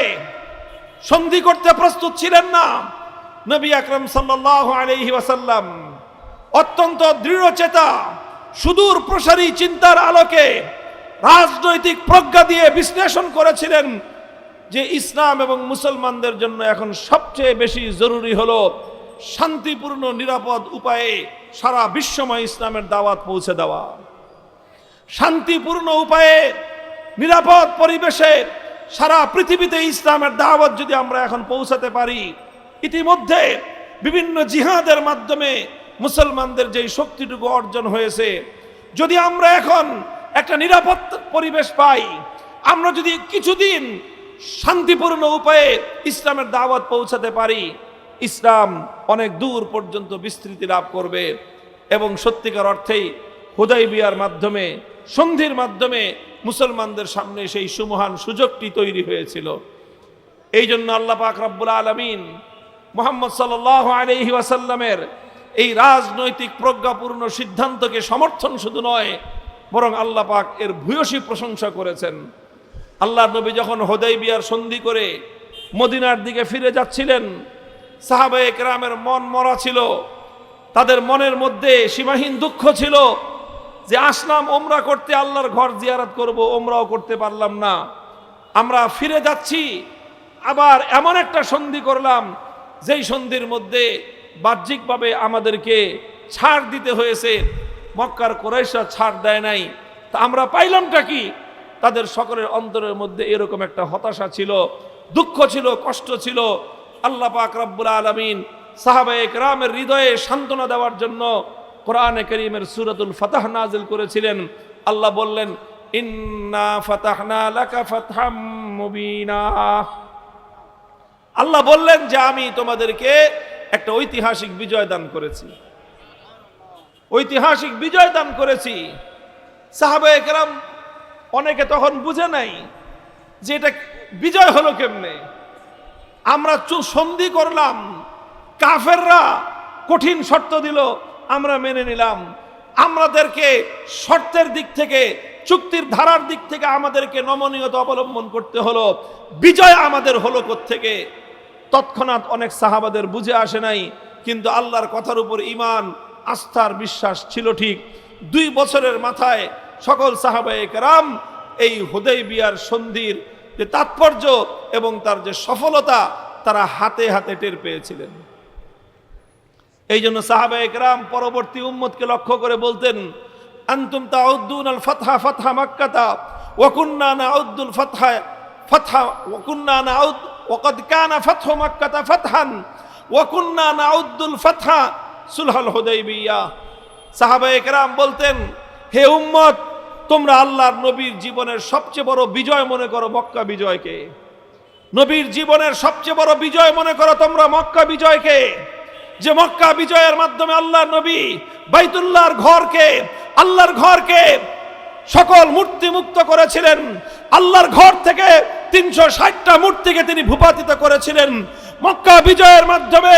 সন্ধি করতে প্রস্তুত ছিলেন না। নবী আকরাম সাল্লাল্লাহু আলাইহি ওয়াসাল্লাম অত্যন্ত দৃঢ়চেতা, সুদূর প্রসারী চিন্তার আলোকে রাজনৈতিক প্রজ্ঞা দিয়ে বিশ্লেষণ করেছিলেন যে ইসলাম এবং মুসলমানদের জন্য এখন সবচেয়ে বেশি জরুরি হলো শান্তিপূর্ণ নিরাপদ উপায়ে সারা বিশ্বময় ইসলামের দাওয়াত পৌঁছে দেওয়া। শান্তিপূর্ণ উপায়ে নিরাপদ পরিবেশে সারা পৃথিবীতে ইসলামের দাওয়াত যদি আমরা এখন পৌঁছাতে পারি, ইতিমধ্যে বিভিন্ন জিহাদের মাধ্যমে মুসলমানদের যে শক্তিটুকু অর্জন হয়েছে, যদি আমরা এখন একটা নিরাপদ পরিবেশ পাই, আমরা যদি কিছুদিন শান্তিপূর্ণ উপায়ে ইসলামের দাওয়াত পৌঁছাতে পারি, ইসলাম অনেক দূর পর্যন্ত বিস্তৃতি লাভ করবে। এবং সত্যিকার অর্থেই হুদায়বিয়ার মাধ্যমে, সন্ধির মাধ্যমে মুসলমানদের সামনে সেই সুমহান সুযোগটি তৈরি হয়েছিল। এই জন্য আল্লাহ পাক রব্বুল আলামিন মুহাম্মদ সাল্লাল্লাহু আলাইহি ওয়াসাল্লামের এই রাজনৈতিক প্রজ্ঞাপূর্ণ সিদ্ধান্তকে সমর্থন শুধু নয়, বরং আল্লাহ পাক এর ভূয়সী প্রশংসা করেছেন। আল্লাহর নবী যখন হুদায়বিয়ার সন্ধি করে মদিনার দিকে ফিরে যাচ্ছিলেন, সাহাবায়ে কেরামের মন মরা ছিল, তাদের মনের মধ্যে সীমাহীন দুঃখ ছিল যে আসলাম ওমরা করতে, আল্লাহর ঘর জিয়ারত করব, ওমরাও করতে পারলাম না। আমরা ফিরে যাচ্ছি, আবার এমন একটা সন্ধি করলাম যেই সন্ধির মধ্যে বাহ্যিকভাবে আমাদেরকে ছাড় দিতে হয়েছে, মক্কার কুরাইশরা ছাড় দেয় নাই, তা আমরা পাইলামটা কি? তাদের সকলের অন্তরের মধ্যে এরকম একটা হতাশা ছিল, দুঃখ ছিল, কষ্ট ছিল। আল্লাহ পাক রব্বুল আলামিন সাহাবায়ে কেরামের হৃদয়ে সান্ত্বনা দেওয়ার জন্য কোরআনে কারীমের সূরাতুল ফাতহ নাযিল করেছিলেন। আল্লাহ বললেন, ইন্না ফাতাহনা লাকা ফাতহাম মুবিনা। আল্লাহ বললেন যে আমি তোমাদেরকে একটা ঐতিহাসিক বিজয় দান করেছি, ঐতিহাসিক বিজয় দান করেছি। সাহাবায়ে কেরাম অনেকে তখন বুঝে নাই যে এটা বিজয় হলো কেমনে। আমরা সন্ধি করলাম, কাফেররা কঠিন শর্ত দিল, আমরা মেনে নিলাম। আমাদেরকে শর্তের দিক থেকে, চুক্তির ধারার দিক থেকে আমাদেরকে নমনীয়তা অবলম্বন করতে হলো, বিজয় আমাদের হলো কোত্থেকে? তৎক্ষণাৎ অনেক সাহাবাদের বুঝে আসে নাই, কিন্তু আল্লাহর কথার উপর ঈমান, আস্থার বিশ্বাস ছিল ঠিক। 2 বছরের মাথায় সকল সাহাবায়ে কেরাম এই হুদাইবিয়ার সন্ধির যে তাৎপর্য এবং তার যে সফলতা তারা হাতে হাতে টের পেয়েছিলেন। এই জন্য সাহাবায়ে কেরাম পরবর্তী উম্মতকে লক্ষ্য করে বলতেন, আনতুম তাউদ্দুন আল ফাতহা ফাতহা মাক্কাতা ওয়া কুন্না নাউদ্দুল ফাতহা ফাতহা ওয়া কুন্না নাউদ ওয়াকাদ কানা ফাতহু মাক্কাতা ফাতহান ওয়া কুন্না নাউদ্দুল ফাতহা সুলহুল হুদাইবিয়া। সাহাবায়ে কেরাম বলতেন, হে উম্মত, তোমরা আল্লাহর নবীর জীবনের সবচেয়ে বড় বিজয় মনে করো মক্কা বিজয়কে। নবীর জীবনের সবচেয়ে বড় বিজয় মনে করো তোমরা মক্কা বিজয়কে, যে মক্কা বিজয়ের মাধ্যমে আল্লাহর নবী বাইতুল্লাহর ঘরকে, আল্লাহর ঘরকে সকল মূর্তি মুক্ত করেছিলেন। আল্লাহর ঘর থেকে 360টা মূর্তিকে তিনি ভূপাতিত করেছিলেন। মক্কা বিজয়ের মাধ্যমে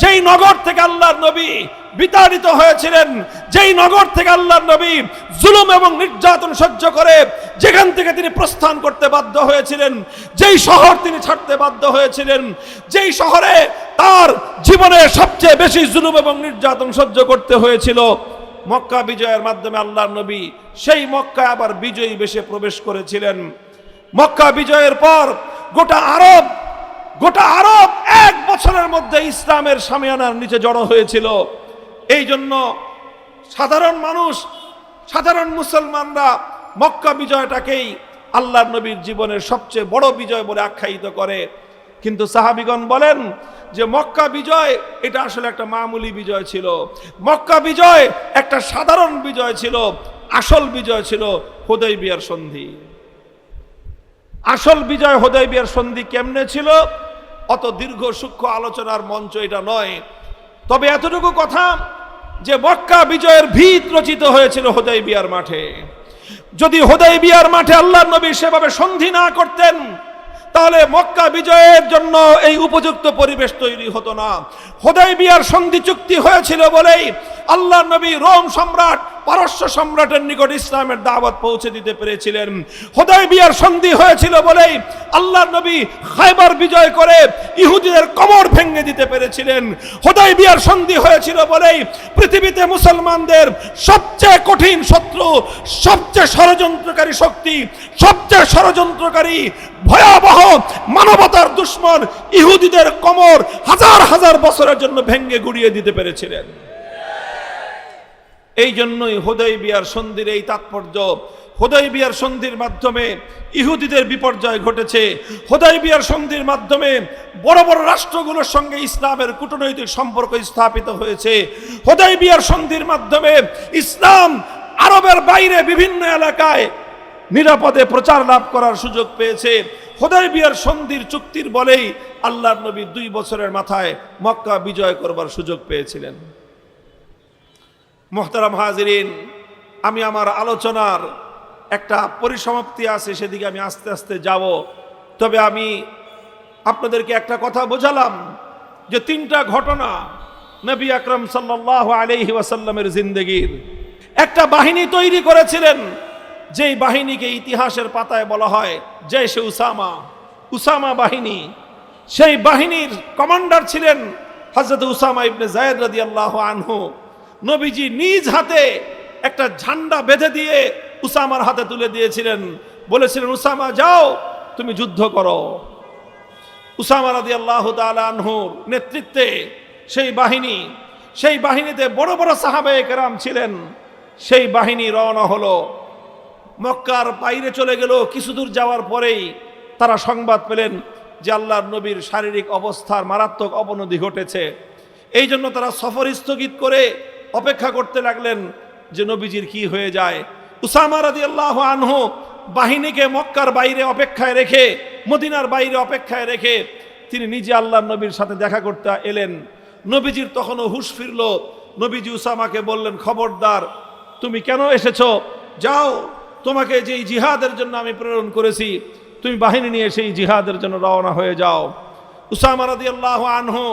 যেই নগর থেকে আল্লাহর নবী বিতাড়িত হয়েছিলেন, যেই নগর থেকে আল্লাহর নবী জুলুম এবং নির্যাতন সহ্য করে যেখান থেকে তিনি প্রস্থান করতে বাধ্য হয়েছিলেন, যেই শহর তিনি ছাড়তে বাধ্য হয়েছিলেন, যেই শহরে তার জীবনে সবচেয়ে বেশি জুলুম এবং নির্যাতন সহ্য করতে হয়েছিল, মক্কা বিজয়ের মাধ্যমে আল্লাহর নবী সেই মক্কায় আবার বিজয়ী বেশে প্রবেশ করেছিলেন। মক্কা বিজয়ের পর গোটা আরব 1 বছরের মধ্যে ইসলামের শামিয়ানার নিচে জড়ো হয়েছিল। এই জন্য সাধারণ মানুষ, সাধারণ মুসলমানরা মক্কা বিজয়টাকেই আল্লাহর নবীর জীবনের সবচেয়ে বড় বিজয় বলে আখ্যায়িত করে। কিন্তু সাহাবীগণ বলেন যে মক্কা বিজয় এটা আসলে একটা মামুলি বিজয় ছিল, মক্কা বিজয় একটা সাধারণ বিজয় ছিল, আসল বিজয় ছিল হুদাইবিয়ার সন্ধি। আসল বিজয় হুদাইবিয়ার সন্ধি কেমনে ছিল অত দীর্ঘ সূক্ষ্ম আলোচনার মঞ্চ এটা নয়। তবে এতটুকু কথা যে মক্কা বিজয়ের ভিত রচিত হয়েছিল হুদাইবিয়ার মাঠে। যদি হুদাইবিয়ার মাঠে আল্লাহর নবী সেভাবে সন্ধি না করতেন তাহলে মক্কা বিজয়ের জন্য এই উপযুক্ত পরিবেশ তৈরি হতো না। হুদাইবিয়ার সন্ধি চুক্তি হয়েছিল বলেই আল্লাহর নবী রোম সম্রাট, পারস্য সম্রাটের নিকট ইসলামের দাওয়াত পৌঁছে দিতে পেরেছিলেন। হুদাইবিয়ার সন্ধি হয়েছিল বলেই আল্লাহর নবী খায়বার বিজয় করে ইহুদিদের কোমর ভেঙে দিতে পেরেছিলেন। হুদাইবিয়ার সন্ধি হয়েছিল বলেই পৃথিবীতে মুসলমানদের সবচেয়ে কঠিন শত্রু, সবচেয়ে ষড়যন্ত্রকারী শক্তি, সবচেয়ে ষড়যন্ত্রকারী ভয়াবহ মানবতার দুশ্মন ইহুদিদের কোমর হাজার হাজার বছরের জন্য ভেঙে গুড়িয়ে দিতে পেরেছিলেন। এই জন্যই হুদাইবিয়ার সন্ধির এই তাৎপর্য। হুদাইবিয়ার সন্ধির মাধ্যমে ইহুদিদের বিপর্যয় ঘটেছে। হুদাইবিয়ার সন্ধির মাধ্যমে বড় বড় রাষ্ট্রগুলোর সঙ্গে ইসলামের কূটনৈতিক সম্পর্ক স্থাপিত হয়েছে। হুদাইবিয়ার সন্ধির মাধ্যমে ইসলাম আরবের বাইরে বিভিন্ন এলাকায় নিরাপদে প্রচার লাভ করার সুযোগ পেয়েছে। হুদাইবিয়ার সন্ধির চুক্তির বলেই আল্লাহর নবী 2 বছরের মাথায় মক্কা বিজয় করবার সুযোগ পেয়েছিলেন। মুহতারাম হাজিরিন, আমি আমার আলোচনার একটা পরিসমাপ্তি আছে, সেদিকে আমি আস্তে আস্তে যাব। তবে আমি আপনাদেরকে একটা কথা বোঝালাম যে 3টা ঘটনা নবী আকরাম সাল্লাল্লাহু আলাইহি ওয়াসাল্লামের জিন্দেগির একটা বাহিনী তৈরি করেছিলেন, যেই বাহিনীকে ইতিহাসের পাতায় বলা হয় জয়শে উসামা বাহিনী। সেই বাহিনীর কমান্ডার ছিলেন হযরত উসামা ইবনে যায়েদ রাদিয়াল্লাহু আনহু। নবীজি নিজ হাতে একটা ঝান্ডা বেঁধে দিয়ে উসামার হাতে তুলে দিয়েছিলেন, বলেছিলেন উসামা যাও তুমি যুদ্ধ করো। উসামা রাদিয়াল্লাহু তাআলা আনহুর নেতৃত্বে সেই বাহিনীতে বড় বড় সাহাবায়ে কেরাম ছিলেন। সেই বাহিনী রওনা হলো, মক্কার বাইরে চলে গেল। কিছু দূর যাওয়ার পরেই তারা সংবাদ পেলেন যে আল্লাহর নবীর শারীরিক অবস্থার মারাত্মক অবনতি ঘটেছে। এই জন্য তারা সফর স্থগিত করে অপেক্ষা করতে লাগলেন যে নবীজির কি হয়ে যায়। উসামা রাদিয়াল্লাহু আনহু বাহিনীকে মক্কার বাইরে অপেক্ষায় রেখে, মদিনার বাইরে অপেক্ষায় রেখে তিনি নিজে আল্লাহর নবীর সাথে দেখা করতে এলেন। নবীজির তখনও হুঁশ ফিরল। নবীজি উসামাকে বললেন, খবরদার, তুমি কেন এসেছো? যাও, তোমাকে যেই জিহাদের জন্য আমি প্রেরণ করেছি তুমি বাহিনী নিয়ে সেই জিহাদের জন্য রওনা হয়ে যাও। উসামা রাদিয়াল্লাহু আনহু,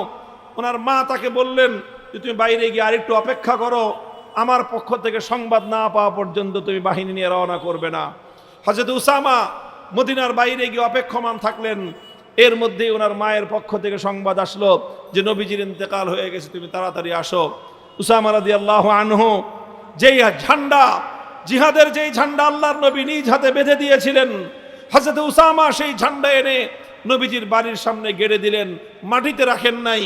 ওনার মা তাকে বললেন যে তুমি বাইরে গিয়ে আরেকটু অপেক্ষা করো, আমার পক্ষ থেকে সংবাদ না পাওয়া পর্যন্ত তুমি বাহিনী নিয়ে রওনা করবে না। হযরত উসামা মদিনার বাইরে গিয়ে অপেক্ষমান থাকলেন। এর মধ্যেই ওনার মায়ের পক্ষ থেকে সংবাদ আসলো যে নবীজির ইন্তেকাল হয়ে গেছে, তুমি তাড়াতাড়ি আসো। উসামা রাদিয়াল্লাহু আনহু যেই ঝান্ডা, জিহাদের যেই ঝান্ডা আল্লাহর নবী নিজ হাতে বেঁধে দিয়েছিলেন, হযরত উসামা সেই ঝান্ডা এনে নবীজির বাড়ির সামনে গেড়ে দিলেন। মাটিতে রাখেন নাই,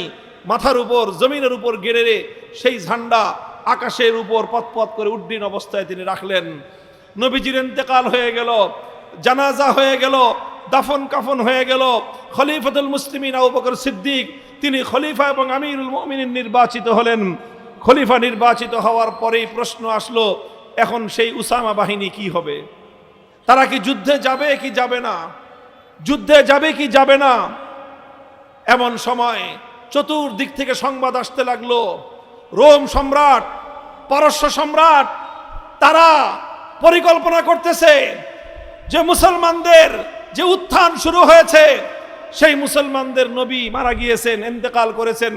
মাথার উপর জমিনের উপর গেড়ে সেই ঝান্ডা আকাশের উপর পথ করে উড্ডীন অবস্থায় তিনি রাখলেন। নবীজির ইন্তেকাল হয়ে গেল, জানাজা হয়ে গেল, দাফন কাফন হয়ে গেল। খলিফাতুল মুসলিমিন আবু বকর সিদ্দিক তিনি খলিফা এবং আমিরুল মুমিনিন নির্বাচিত হলেন। খলিফা নির্বাচিত হওয়ার পরেই প্রশ্ন আসলো, এখন সেই উসামা বাহিনী কি হবে? তারা কি যুদ্ধে যাবে কি যাবে না? যুদ্ধে যাবে কি যাবে না? এমন সময় চতুর্দিক থেকে সংবাদ আসতে লাগলো, রোম সম্রাট, পারস্য সম্রাট তারা পরিকল্পনা করতেছে যে মুসলমানদের যে উত্থান শুরু হয়েছে, সেই মুসলমানদের নবী মারা গিয়েছেন, ইন্তেকাল করেছেন।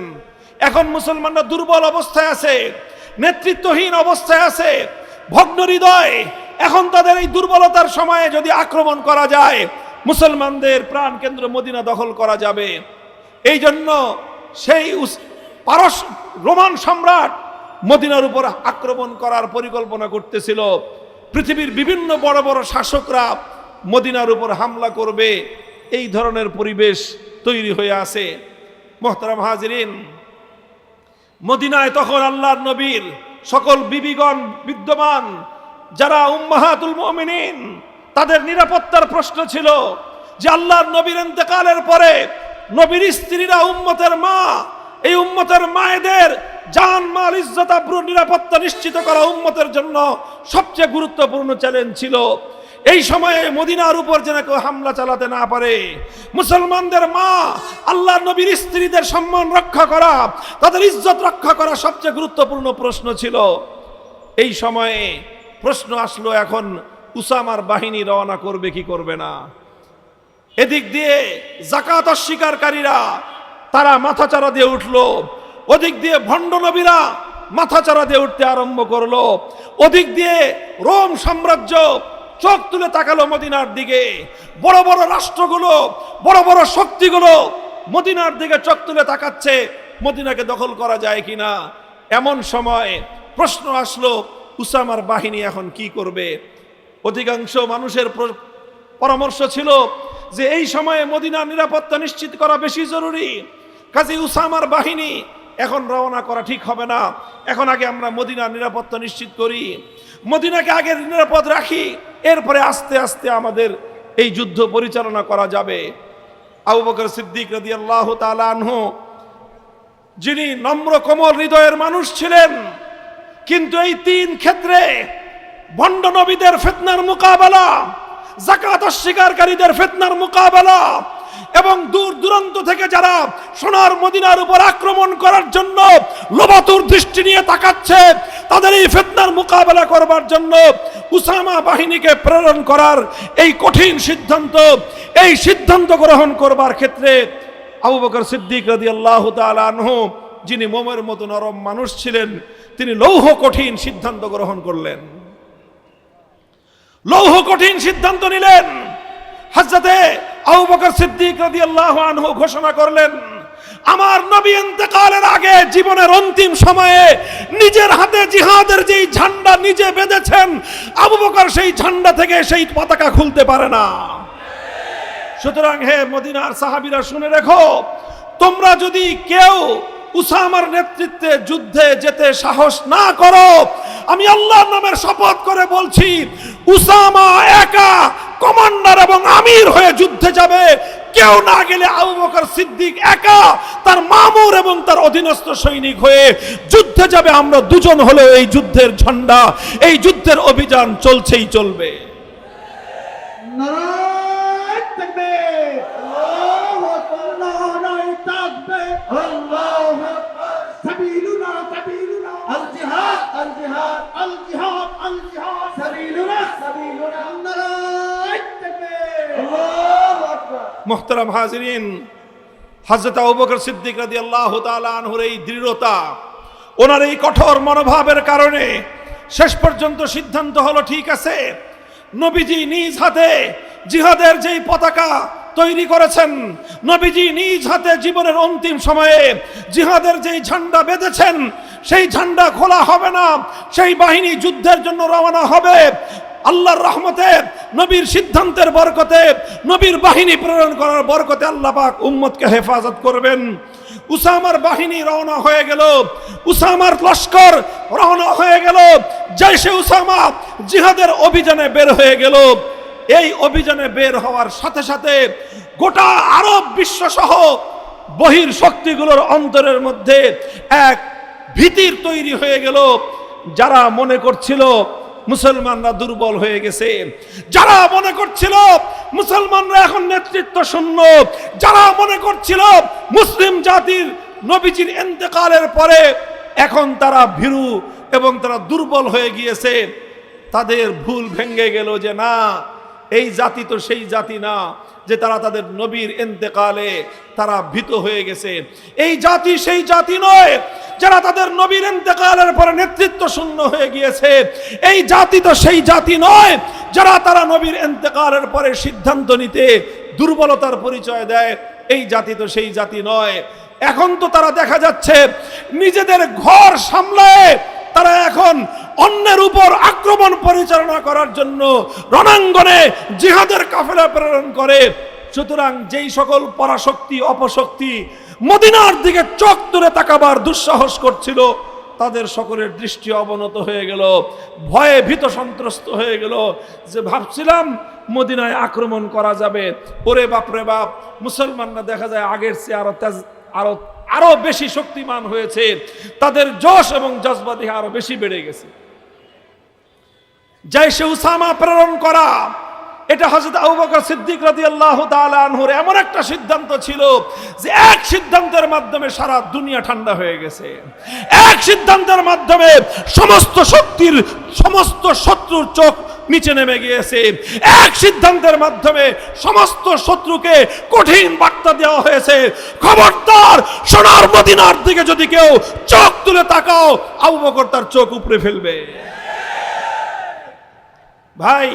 এখন মুসলমানরা দুর্বল অবস্থায় আছে, নেতৃত্বহীন অবস্থায় আছে, ভগ্ন হৃদয়। এখন তাদের এই দুর্বলতার সময়ে যদি আক্রমণ করা যায়, মুসলমানদের প্রাণ কেন্দ্র মদিনা দখল করা যাবে। এই জন্য সেই রোমান সম্রাট মদিনার উপর আক্রমণ করার পরিকল্পনা করতেছিল। পৃথিবীর বিভিন্ন বড় বড় শাসকরা মদিনার উপর হামলা করবে, এই ধরনের পরিবেশ তৈরি হয়ে আছে। মুহতারাম হাজিরিন, মদিনায় তখন আল্লাহর নবীর সকল বিবিগণ বিদ্যমান, যারা উম্মাহাতুল মুমিনিন, তাদের নিরাপত্তার প্রশ্ন ছিল যে আল্লাহর নবীর ইন্তেকালের পরে নবীর স্ত্রীরা, উম্মতের মা, এই উম্মতের মায়েদের জান মাল ইজ্জত আবরু নিরাপত্তা নিশ্চিত করা উম্মতের জন্য সবচেয়ে গুরুত্বপূর্ণ চ্যালেঞ্জ ছিল। এই সময়ে মদিনার উপর যেন কেউ হামলা চালাতে না পারে, মুসলমানদের মা, আল্লাহর নবীর স্ত্রীদের সম্মান রক্ষা করা, তাদের ইজ্জত রক্ষা করা সবচেয়ে গুরুত্বপূর্ণ প্রশ্ন ছিল। এই সময়ে প্রশ্ন আসলো, এখন উসামার বাহিনী রওনা করবে কি করবে না। এদিক দিয়ে যাকাত অস্বীকারীরা তারা মাথাচাড়া দিয়ে উঠলো, ওদিক দিয়ে ভণ্ড নবীরা মাথাচাড়া দিয়ে উঠতে আরম্ভ করলো, ওদিক দিয়ে রোম সাম্রাজ্য চোখ তুলে তাকালো মদিনার দিকে। বড় বড় রাষ্ট্রগুলো, বড় বড় শক্তিগুলো মদিনার দিকে চোখ তুলে তাকাচ্ছে, মদিনাকে দখল করা যায় কিনা। এমন সময় প্রশ্ন আসলো, উসামার বাহিনী এখন কি করবে? অধিকাংশ মানুষের পরামর্শ ছিল যে এই সময়ে মদিনার নিরাপত্তা নিশ্চিত করা বেশি জরুরি, কাজী উসামার বাহিনী এখন রওনা করা ঠিক হবে না, এখন আগে আমরা মদিনার নিরাপত্তা নিশ্চিত করি, মদিনাকে আগে নিরাপদ রাখি, এরপরে আস্তে আস্তে আমাদের এই যুদ্ধ পরিচালনা করা যাবে। আবু বকর সিদ্দিক রাদিয়াল্লাহু তাআলা আনহু, যিনি নম্র কোমল হৃদয়ের মানুষ ছিলেন, কিন্তু এই তিন ক্ষেত্রে ভণ্ড নবীদের ফিতনার মোকাবেলা, যাকাত অস্বীকারীদের ফিতনার মোকাবেলা এবং দূর দূরান্ত থেকে যারা সোনার মদিনার উপর আক্রমণ করার জন্য লোভাতুর দৃষ্টি নিয়ে তাকাচ্ছে, তাদের এই ফিতনার মোকাবেলা করবার জন্য উসামা বাহিনীকে প্রেরণ করার এই কঠিন সিদ্ধান্ত, এই সিদ্ধান্ত গ্রহণ করবার ক্ষেত্রে আবু বকর সিদ্দিক রাদিয়াল্লাহু তাআলা আনহু, যিনি মোমের মতো নরম মানুষ ছিলেন, তিনি লৌহ কঠিন সিদ্ধান্ত গ্রহণ করলেন, লৌহ কঠিন সিদ্ধান্ত নিলেন। হযরতে আবু বকর সিদ্দিক রাদিয়াল্লাহু আনহু ঘোষণা করলেন, আমার নবী ইন্তেকালের আগে জীবনের অন্তিম সময়ে নিজের হাতে জিহাদের যেই ঝান্ডা নিজে বেঁধেছেন, আবু বকর সেই ঝান্ডা থেকে সেই পতাকা খুলতে পারে না। সুতরাং হে মদিনার সাহাবীরা, শুনে রেখো, তোমরা যদি কেউ উসামার নেতৃত্বে যুদ্ধে যেতে সাহস না করো, আমি আল্লাহর নামের শপথ করে বলছি, উসামা একা কমান্ডার এবং আমির হয়ে যুদ্ধে যাবে। কেউ না গেলে আবু বকর সিদ্দিক একা তার মামুর এবং তার অধীনস্থ সৈনিক হয়ে যুদ্ধে যাবে। আমরা দুজন হলো এই যুদ্ধের ঝান্ডা, এই যুদ্ধের অভিযান চলছেই চলবে। নারায়ে তাকবীর, আল্লাহু আকবার, নারায়ে তাকবীর, আল্লাহু আকবার, সাবিলুনা সাবিলুনা, আল জিহাদ আল জিহাদ আল জিহাদ আল জিহাদ, সাবিলুনা সাবিলুনা, নারায়ে তাকবীর, আল্লাহু আকবার। মুহতারাম হাজিরিন, হযরত আবু বকর সিদ্দিক রাদিয়াল্লাহু তাআলা আনহুর এই দৃঢ়তা, ওনার এই কঠোর মনোভাবের কারণে শেষ পর্যন্ত সিদ্ধান্ত হলো, ঠিক আছে, নবীজি নিজ হাতে জিহাদের যেই পতাকা তৈরি করেছেন। নবীজি নিজ হাতে জীবনের অন্তিম সময়ে জিহাদের যেই ঝান্ডা বেঁধেছেন, সেই ঝান্ডা খোলা হবে না, সেই বাহিনী যুদ্ধের জন্য রওনা হবে। আল্লাহর রহমতে, নবীর সিদ্ধান্তের বরকতে, নবীর বাহিনী প্রেরণ করার বরকতে আল্লাহ পাক উম্মতকে হেফাজত করবেন। উসামার বাহিনী রওনা হয়ে গেল, উসামার লস্কর রওনা হয়ে গেল, জয়শে উসামা জিহাদের অভিযানে বের হয়ে গেল। এই অভিযানে বের হওয়ার সাথে সাথে গোটা আরব বিশ্ব সহ বহির শক্তিগুলোর অন্তরের মধ্যে এক ভীতির তৈরি হয়ে গেল। যারা মনে করছিল মুসলমানরা দুর্বল হয়ে গেছে, যারা মনে করছিল মুসলমানরা এখন নেতৃত্ব শূন্য, যারা মনে করছিল মুসলিম জাতির নবীজির ইন্তেকালের পরে এখন তারা ভীরু এবং তারা দুর্বল হয়ে গিয়েছে, তাদের ভুল ভেঙে গেল যে না, এই জাতি তো সেই জাতি না যে তারা তাদের নবীর ইন্তেকালে তারা ভীত হয়ে গেছে। এই জাতি সেই জাতি নয় যারা তাদের নবীর ইন্তেকালের পরে নেতৃত্ব শূন্য হয়ে গিয়েছে। এই জাতি তো সেই জাতি নয় যারা তারা নবীর ইন্তেকালের পরে সিদ্ধান্ত নিতে দুর্বলতার পরিচয় দেয়। এই জাতি তো সেই জাতি নয়। এখন তো তারা দেখা যাচ্ছে নিজেদের ঘর সামলায় তারা এখন অন্যের উপর আক্রমণ পরিচালনা করার জন্য রণাঙ্গনে জিহাদের কাফেলা প্রেরণ করে। সুতরাং যেই সকল পরাশক্তি অপশক্তি মদিনার দিকে চোখ তুলে তাকাবার দুঃসাহস করছিল, তাদের সকলের দৃষ্টি অবনত হয়ে গেল, ভয়ে ভীত সন্ত্রস্ত হয়ে গেল। যে ভাবছিলাম মদিনায় আক্রমণ করা যাবে, ওরে বাপ রে বাপ, মুসলমানরা দেখা যায় আগের চেয়ে আরো বেশি শক্তিমান হয়েছে, তাদের জোশ এবং জজবা দিয়ে আরো বেশি বেড়ে গেছে। জয়শে উসামা প্রেরণ করা, এটা হযরত আবু বকর সিদ্দিক রাদিয়াল্লাহু তাআলা আনহুর এমন একটা সিদ্ধান্ত ছিল যে এক সিদ্ধান্তের মাধ্যমে সারা দুনিয়া ঠান্ডা হয়ে গেছে। এক সিদ্ধান্তের মাধ্যমে সমস্ত শত্রুর চোখ নিচে নেমে গিয়েছে। এক সিদ্ধান্তের মাধ্যমে সমস্ত শত্রুকে কঠিন বার্তা দেওয়া হয়েছে, খবরদার সোনার মদিনার দিকে যদি কেউ চোখ তুলে তাকাও, আবু বকর তার চোখ উপড়ে ফেলবে। ভাই,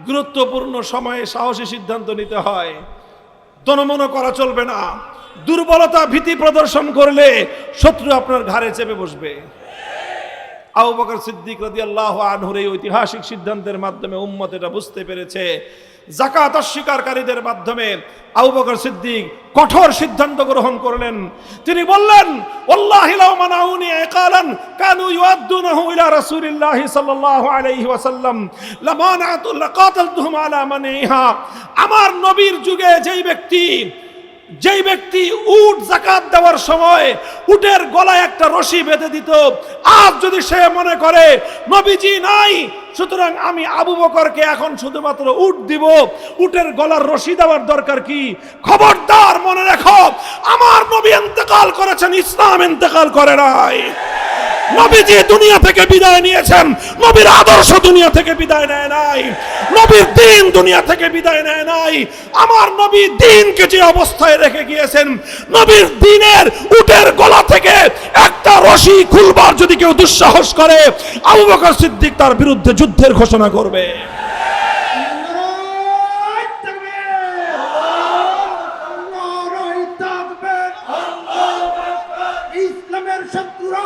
গুরুত্বপূর্ণ সময়ে সাহসী সিদ্ধান্ত নিতে হয়, দনমনো করা চলবে না। দুর্বলতা ভীতি প্রদর্শন করলে শত্রু আপনার ঘাড়ে চেপে বসবে। আবু বকর সিদ্দিক রাদিয়াল্লাহু আনহুর এই ঐতিহাসিক সিদ্ধান্তের মাধ্যমে উম্মত এটা বুঝতে পেরেছে। যাকাত অস্বীকারীদের মাধ্যমে আবু বকর সিদ্দিক কঠোর সিদ্ধান্ত গ্রহণ করলেন। তিনি বললেন, ওয়াল্লাহি লাউ মানাউনি ইকালান কানু ইউআদ্দুনাহু ইলা রাসূলিল্লাহি সাল্লাল্লাহু আলাইহি ওয়াসাল্লাম লামানাতু লাকাতালতুহুম আলা মানিহা। আমার নবীর যুগে যেই ব্যক্তি উট যাকাত দেওয়ার সময় উটের গলায় একটা রশি বেঁধে দিত, আজ যদি সে মনে করে নবীজি নাই, সুতরাং আমি আবু বকরকে এখন শুধুমাত্র উট দিব, উটের গলার রশি দেওয়ার দরকার কি? খবরদার, মনে রেখো, আমার নবী ইন্তেকাল করেছেন, ইসলাম ইন্তেকাল করে নাই। নবীজি দুনিয়া থেকে বিদায় নিয়েছেন, নবীর আদর্শ দুনিয়া থেকে বিদায় নেয় নাই, নবীর দ্বীন দুনিয়া থেকে বিদায় নেয় নাই। আমার নবী দ্বীনকে যে অবস্থায় রেখে গিয়েছেন, নবীর দ্বীনের উটের গলা থেকে একটা রশি খুলবার যদি কেউ দুঃসাহস করে, আবু বকর সিদ্দিক তার বিরুদ্ধে যুদ্ধের ঘোষণা করবে। ইসলামের শত্রুরা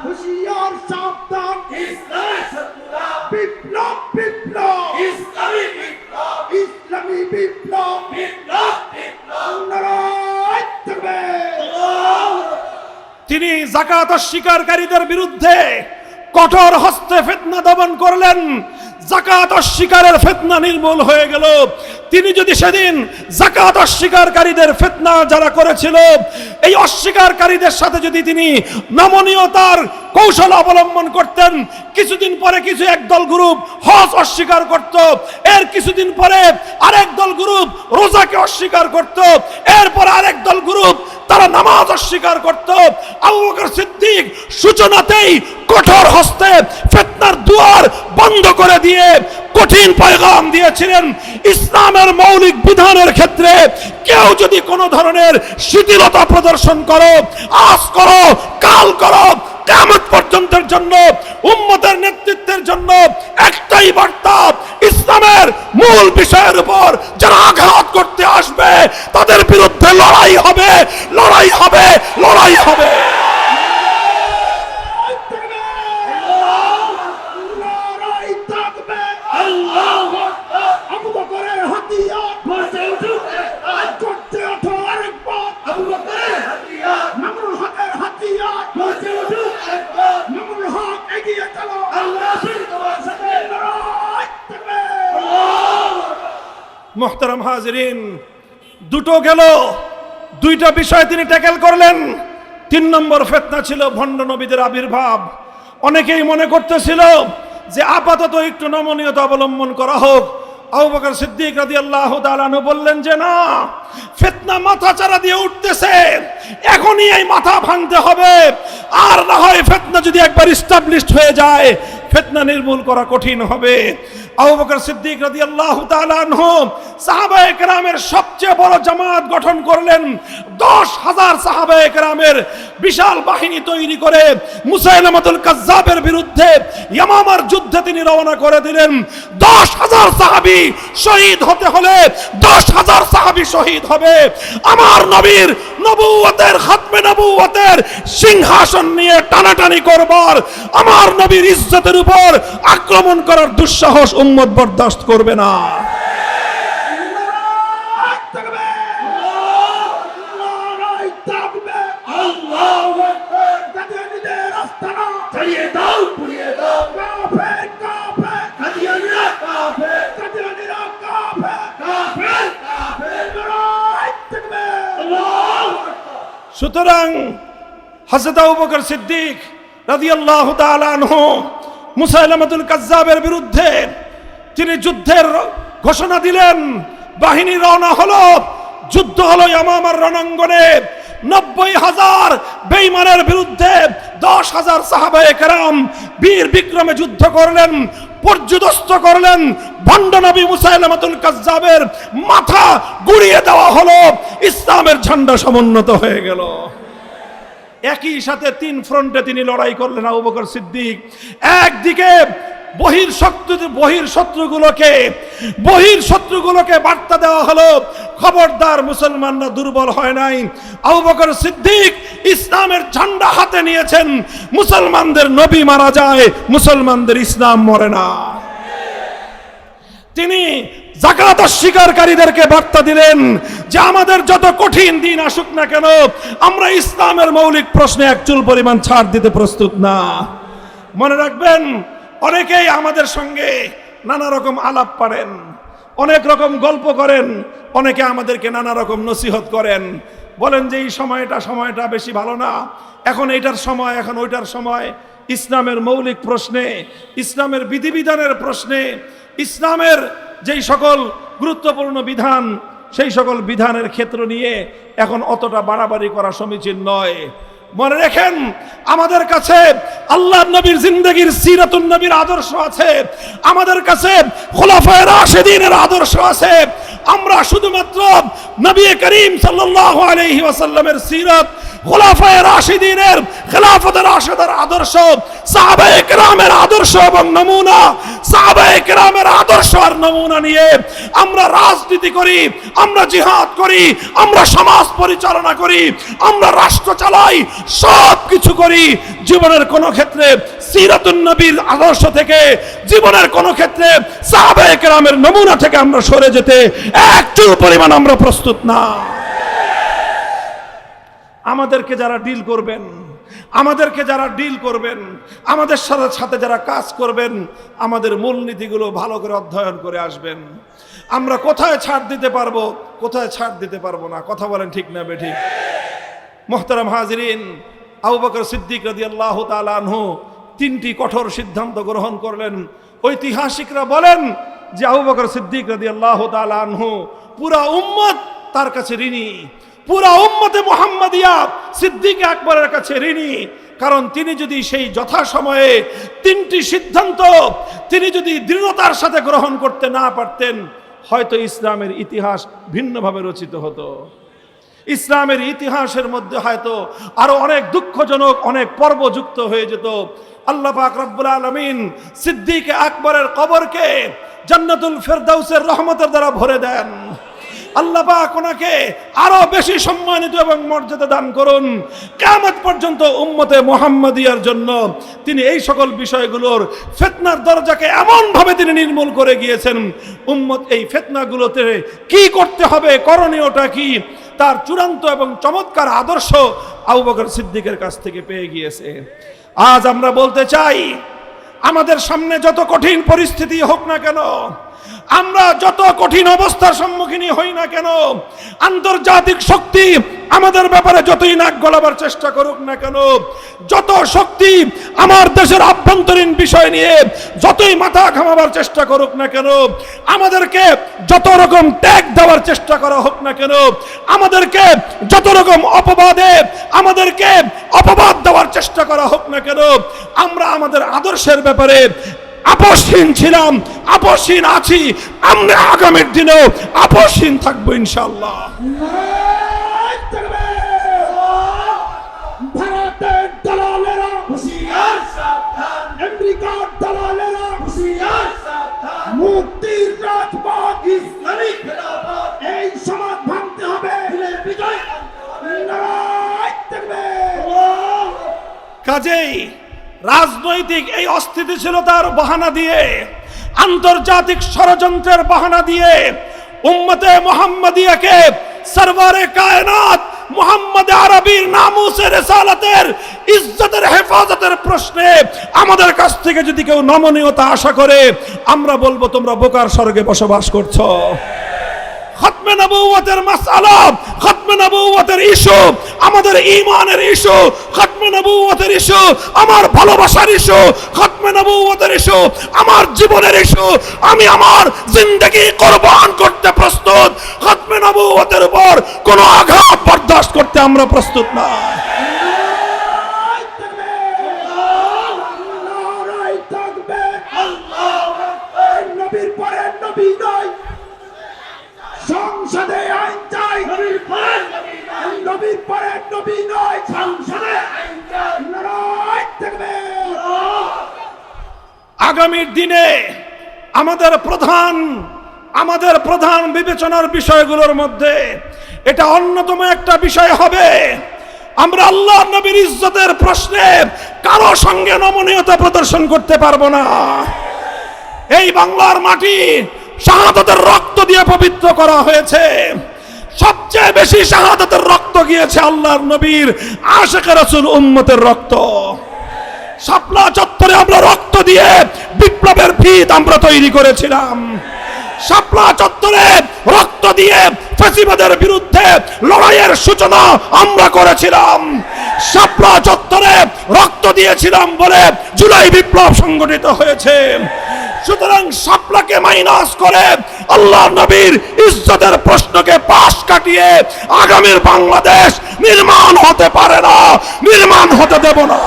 হুঁশিয়ার সাবধান, বিপ্লব বিপ্লব, ইসলামী বিপ্লব, নারায়ে তাকবীর। তিনি যাকাত অস্বীকারীদের বিরুদ্ধে কঠোর হস্তে ফিতনা দমন করলেন। যাকাত অস্বীকারের ফিতনা নির্মূল হয়ে গেল। তিনি যদি সেদিন যাকাত অস্বীকারীদের ফিতনা যারা করেছিল, এই অস্বীকারীদের সাথে যদি তিনি নমনীয়তার কৌশল অবলম্বন করতেন, কিছুদিন পরে একদল গ্রুপ হজ অস্বীকার করত, এর কিছুদিন পরে আরেক দল গ্রুপ রোজাকে অস্বীকার করত, এরপর আরেক দল গ্রুপ তারা নামাজ অস্বীকার করত। আবু বকর সিদ্দিক সূচনাতেই কঠোর হস্তে ফিতনার দুয়ার বন্ধ করে দিয়ে কঠিন পয়গাম দিয়েছিলেন, ইসলামের মৌলিক বিধানের ক্ষেত্রে কেউ যদি কোনো ধরনের শিথিলতা প্রদর্শন করো, আজ করো কাল করো, কিয়ামত পর্যন্তের জন্য উম্মতের নেতৃত্বের জন্য একটাই বার্তা, ইসলামের মূল বিষয়ের উপর যারা আঘাত করতে আসবে তাদের বিরুদ্ধে লড়াই হবে, লড়াই হবে, লড়াই হবে। লড়াই থাকবে। আল্লাহু আকবার। আবু বকরের হাতিয়ার গর্জে উঠুক। গর্জে ওঠো আরেকবার। আবু বকরের হাতিয়ার, মামুনুল হকের হাতিয়ার গর্জে উঠুক। মামুনুল হক এগিয়ে চলো। আল্লাহ তোমার সাথে। লড়াই থাকবে। মুহতারাম হাজিরিন, দুটো গেল, দুইটা বিষয় তিনি ট্যাকেল করলেন। 3 নম্বর ফিতনা ছিল ভণ্ড নবীদের আবির্ভাব। অনেকেই মনে করতেছিল যে আপাতত একটু নমনীয়তা অবলম্বন করা হোক। আবু বকর সিদ্দিক রাদিয়াল্লাহু তাআলা আনহু বললেন যে না, ফিতনা মাথা চারা দিয়ে উঠতেছে, এখনই এই মাথা ভাঙতে হবে, আর না হয় ফিতনা যদি একবার এস্টাবলিশড হয়ে যায় ফিতনা নির্মূল করা কঠিন হবে। আবু বকর সিদ্দিক রাদিয়াল্লাহু তাআলা আনহু সাহাবায়ে কেরামের সবচেয়ে বড় জামাত গঠন করলেন। 10,000 সাহাবায়ে কেরামের বিশাল বাহিনী তৈরি করে মুসাইলামাতুল কাজ্জাবের বিরুদ্ধে ইয়ামামার যুদ্ধে তিনি রওনা করে দিলেন। 10,000 সাহাবী শহীদ হতে হলে 10,000 সাহাবী শহীদ হবে। আমার নবীর নবুয়তের খাতমে নবুয়তের সিংহাসন নিয়ে টানাটানি করবার, আমার নবীর ইজ্জতের উপর আক্রমণ করার দুঃসাহস উম্মত বরদাস্ত করবে না। লড়াই থাকবে। লড়াই থাকবে। আল্লাহু আকবার। কাদিয়ানীদের আস্তানা জ্বালিয়ে দাও, পুড়িয়ে দাও। কাফের, কাফের। কাদিয়ানীরা কাফের। কাদিয়ানীরা কাফের। কাফের, কাফের। লড়াই থাকবে। আল্লাহু আকবার। সুতরাং হযরত আবু বকর সিদ্দিক রাদিয়াল্লাহু তাআলা আনহু মুসাইলামাতুল কাজ্জাবের বিরুদ্ধে তিনি যুদ্ধের ঘোষণা দিলেন। বাহিনী রওনা হলো, যুদ্ধ হলো ইয়ামামার রণাঙ্গনে। 90,000 বেঈমানের বিরুদ্ধে 10,000 সাহাবায়ে কেরাম বীর বিক্রমে যুদ্ধ করলেন, পর্যুদস্ত করলেন। ভণ্ড নবী মুসাইলামাতুল কাজ্জাবের মাথা গুড়িয়ে দেওয়া হলো, ইসলামের ঝান্ডা সমুন্নত হয়ে গেল। একই সাথে 3 ফ্রন্টে তিনি লড়াই করলেন আবু বকর সিদ্দিক। একদিকে বহির শত্রুগুলোকে বার্তা দেওয়া হলো, খবরদার মুসলমানরা দুর্বল হয় নাই। আবু বকর সিদ্দিক ইসলামের ঝান্ডা হাতে নিয়েছেন। মুসলমানদের নবী মারা যায়, মুসলমানদের ইসলাম মরে না। তিনি যাকাত অস্বীকারীদেরকে বার্তা দিলেন যে আমাদের যত কঠিন দিন আসুক না কেন, আমরা ইসলামের মৌলিক প্রশ্নে এক চুল পরিমাণ ছাড় দিতে প্রস্তুত না। মনে রাখবেন, অনেকেই আমাদের সঙ্গে নানা রকম আলাপ পারেন, অনেক রকম গল্প করেন, অনেকে আমাদেরকে নানা রকম নসিহত করেন, বলেন যে এই সময়টা বেশি ভালো না, এখন এইটার সময়, এখন ওইটার সময়। ইসলামের মৌলিক প্রশ্নে, ইসলামের বিধিবিধানের প্রশ্নে, ইসলামের যেই সকল গুরুত্বপূর্ণ বিধান, সেই সকল বিধানের ক্ষেত্র নিয়ে এখন অতটা বাড়াবাড়ি করা সমীচীন নয়। মনে রাখেন, আমাদের কাছে আল্লাহর নবীর জিন্দেগীর সিরাতুন নবীর আদর্শ আছে, আমাদের কাছে খুলাফায়ে রাশিদিনের আদর্শ আছে। আমরা শুধুমাত্র নবী করিম সাল্লাল্লাহু আলাইহি ওয়াসাল্লামের সিরাত, খুলাফায়ে রাশিদিনের খেলাফতের রাশিদের আদর্শ, সাহাবায়ে কেরামের আদর্শ এবং নমুনা, সাহাবায়ে কেরামের আদর্শ আর নমুনা নিয়ে আমরা রাজনীতি করি, আমরা জিহাদ করি, আমরা সমাজ পরিচালনা করি, আমরা রাষ্ট্র চালাই, সব কিছু করি। জীবনের কোন ক্ষেত্রে সিরাতুন নবীর আদর্শ থেকে, জীবনের কোন ক্ষেত্রে সাহাবায়ে কেরামের নমুনা থেকে আমরা সরে যেতে একটু পরিমাণ আমরা প্রস্তুত না। আমাদেরকে যারা ডিল করবেন, আমাদের সাথে যারা কাজ করবেন, আমাদের মূলনীতিগুলো ভালো করে অধ্যয়ন করে আসবেন। আমরা কোথায় ছাড় দিতে পারবো, কোথায় ছাড় দিতে পারবো না, কথা বলেন ঠিক না বেঠিক? মুহতারাম হাজিরিন, আবু বকর সিদ্দিক রাদিয়াল্লাহু তাআলা আনহু 3টি কঠোর সিদ্ধান্ত গ্রহণ করলেন। ঐতিহাসিকরা বলেন যে আবু বকর সিদ্দিক রাদিয়াল্লাহু তাআলা আনহু পুরা উম্মত তার কাছে ঋণী, পুরা উম্মতে মুহাম্মাদিয়া সিদ্দিক আকবরের কাছে ঋণী। কারণ তিনি যদি সেই যথাসময়ে 3টি সিদ্ধান্ত তিনি যদি দৃঢ়তার সাথে গ্রহণ করতে না পারতেন, হয়তো ইসলামের ইতিহাস ভিন্নভাবে রচিত হতো। ইসলামের ইতিহাসের মধ্যে হয়তো আরো অনেক দুঃখজনক অনেক পর্ব যুক্ত হয়ে যেত। আল্লাহ পাক রব্বুল আলামিন সিদ্দিক আকবরের কবরকে জান্নাতুল ফেরদাউসের রহমতের দ্বারা ভরে দেন। আল্লাহ পাক ওনাকে আরো বেশি সম্মানিত এবং মর্যাদা দান করুন। কিয়ামত পর্যন্ত উম্মতে মুহাম্মাদিয়ার জন্য তিনি এই সকল বিষয়গুলোর ফিতনার দরজাকে এমন ভাবে তিনি নির্মূল করে গিয়েছেন, উম্মত এই ফিতনাগুলোতে কি করতে হবে, করণীয়টা কি, তার চূড়ান্ত এবং চমৎকার আদর্শ আবু বকর সিদ্দিকের কাছ থেকে পেয়ে গিয়েছে। আজ আমরা বলতে চাই, আমাদের সামনে যত কঠিন পরিস্থিতি হোক না কেন, আমরা যত কঠিন অবস্থার সম্মুখীন হই না কেন, আন্তর্জাতিক শক্তি আমাদের ব্যাপারে যতই নাক গলাবার চেষ্টা করুক না কেন, যত শক্তি আমার দেশের আভ্যন্তরীণ বিষয় নিয়ে যতই মাথা ঘামাবার চেষ্টা করুক না কেন, আমাদেরকে যত রকম ট্যাগ দেওয়ার চেষ্টা করা হোক না কেন, আমাদেরকে যত রকম আমাদেরকে অপবাদ দেওয়ার চেষ্টা করা হোক না কেন, আমরা আমাদের আদর্শের ব্যাপারে আপোষহীন ছিলাম, আপোষহীন আছি, আমরা আগামীর দিনেও আপোষহীন থাকবো ইনশাআল্লাহ। ভারতের দালালেরা হুঁশিয়ার সাবধান, আমেরিকার দালালেরা হুঁশিয়ার সাবধান, মুক্তির রাজপথ ইসলামী খেলাফত, এই সমাজ ভাঙতে হবে, বিজয় নারায় তাকবীর। কাজেই রাজনৈতিক এই অস্থিতিশীলতার বাহানা দিয়ে, আন্তর্জাতিক ষড়যন্ত্রের বাহানা দিয়ে উম্মতে মুহাম্মাদিয়াকে সরওয়ারে কায়নাত মুহাম্মদ আরবীর নামুসের রিসালাতের ইজ্জতের হেফাজতের প্রশ্নে আমাদের কাছ থেকে যদি কেউ নমনীয়তা আশা করে, আমরা বলবো তোমরা বোকার স্বর্গে বসবাস করছো। খতমে নবুয়তের মাসআলা, খতমে নবুয়তের ইস্যু আমাদের ঈমানের ইস্যু, খতমে নবুয়তের ইস্যু আমার ভালোবাসার ইস্যু, খতমে নবুয়তের ইস্যু আমার জীবনের ইস্যু। আমি আমার জিন্দেগি কুরবান করতে প্রস্তুত। খতমে নবুয়তের উপর কোনো আঘাত বরদাস্ত করতে আমরা প্রস্তুত না। নারায় তাকবীর, আল্লাহু আকবার। নবীর পরে নবী নয়, সংসদে আইন চাই, নবীর পরে নবী নয়, নবীর পরে নবী নয়, সংসদে আইন চাই, নারায় তাকবীর। আগামীর দিনে আমাদের প্রধান বিবেচনার বিষয়গুলোর মধ্যে এটা অন্যতম একটা বিষয় হবে, আমরা আল্লাহ নবীর ইজ্জতের প্রশ্নে কারো সঙ্গে নমনীয়তা প্রদর্শন করতে পারবো না। এই বাংলার মাটি শাহাদাতের রক্ত দিয়ে পবিত্র করা হয়েছে। সবচেয়ে বেশি শাহাদাতের রক্ত গিয়েছে আল্লাহর নবীর আশিকে রাসূল উম্মতের রক্ত। শাপলা চত্বরে আমরা রক্ত দিয়ে বিপ্লবের ভিত আমরা তৈরি করেছিলাম। শাপলা চত্বরে রক্ত দিয়ে ফ্যাসিবাদের বিরুদ্ধে লড়াইয়ের সূচনা আমরা করেছিলাম। শাপলা চত্বরে রক্ত দিয়েছিলাম বলে জুলাই বিপ্লব সংগঠিত হয়েছে। সুতরাং শাপলাকে মাইনাস করে আল্লাহ নবীর ইজ্জতের প্রশ্নকে পাশ কাটিয়ে আগামীর বাংলাদেশ নির্মাণ হতে পারে না, নির্মাণ হতে দেব না।